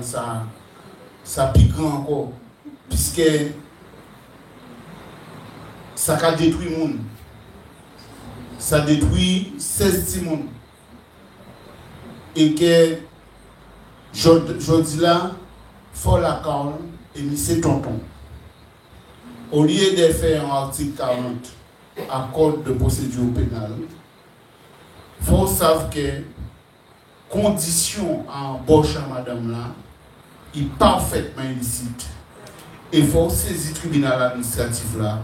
ça plus grand encore, puisque ça a détruit le monde. Ça détruit 16 monde. Et que je dis là, il faut la calme et misser tonton. Au lieu de faire un article 40 à code de procédure pénale, il faut savoir que condition en embauche à madame là est parfaitement illicite. Et il faut saisir le tribunal administratif là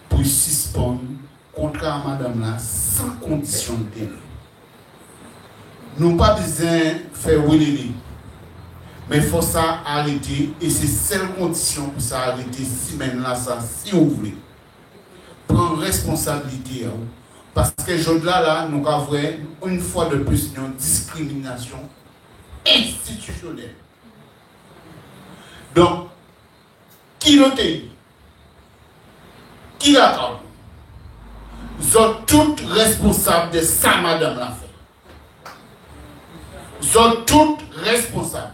pour suspendre contre à madame là sans condition de délai. Nous n'avons pas besoin de faire oui, mais il faut ça arrêter et c'est seule condition pour ça arrêter si maintenant ça, si vous voulez. Prendre responsabilité. Parce que là, nous avons une fois de plus une discrimination institutionnelle. Donc, qui le dit? Qui l'accorde? Ils sont tous responsables de ça, madame l'a fait. Ils sont tous responsables.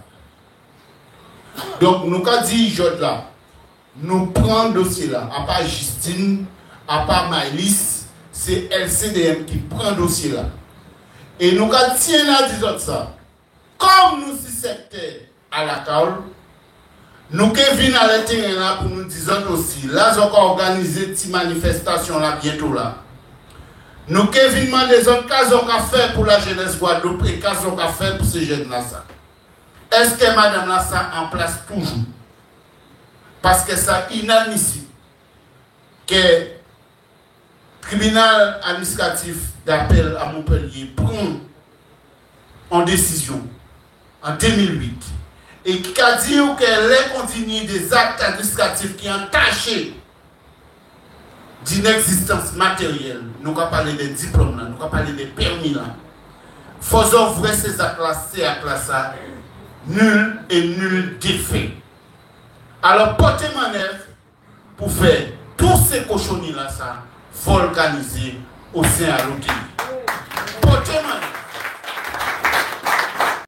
Donc, nous avons dit, là, nous prenons le dossier là, à part Justine, à part Maëlys, c'est LCDM qui prend le dossier là. Et nous avons dit ça. Comme nous sommes à la CAOL, nous venons à l'intérieur là pour nous dire aussi. Là, nous avons organisé une manifestation là bientôt là. Nous venons demander des autres cas qu'on a fait pour la jeunesse Guadeloupe et cas qu'on a fait pour ces jeunes là. Est-ce que madame là ça en place toujours? Parce que ça inadmissible que tribunal administratif d'appel à Montpellier prend en décision en 2008 et qui a dit qu'elle continue des actes administratifs qui ont taché d'inexistence matérielle. Nous avons parlé des diplômes, nous avons parlé des permis. Faisons vrai ces actes-là, ces actes-là, nul et nul défait. Alors, portez manœuvre pour faire tous ces cochonneries-là, ça, volcaniser au sein à l'autre. Portez manœuvre.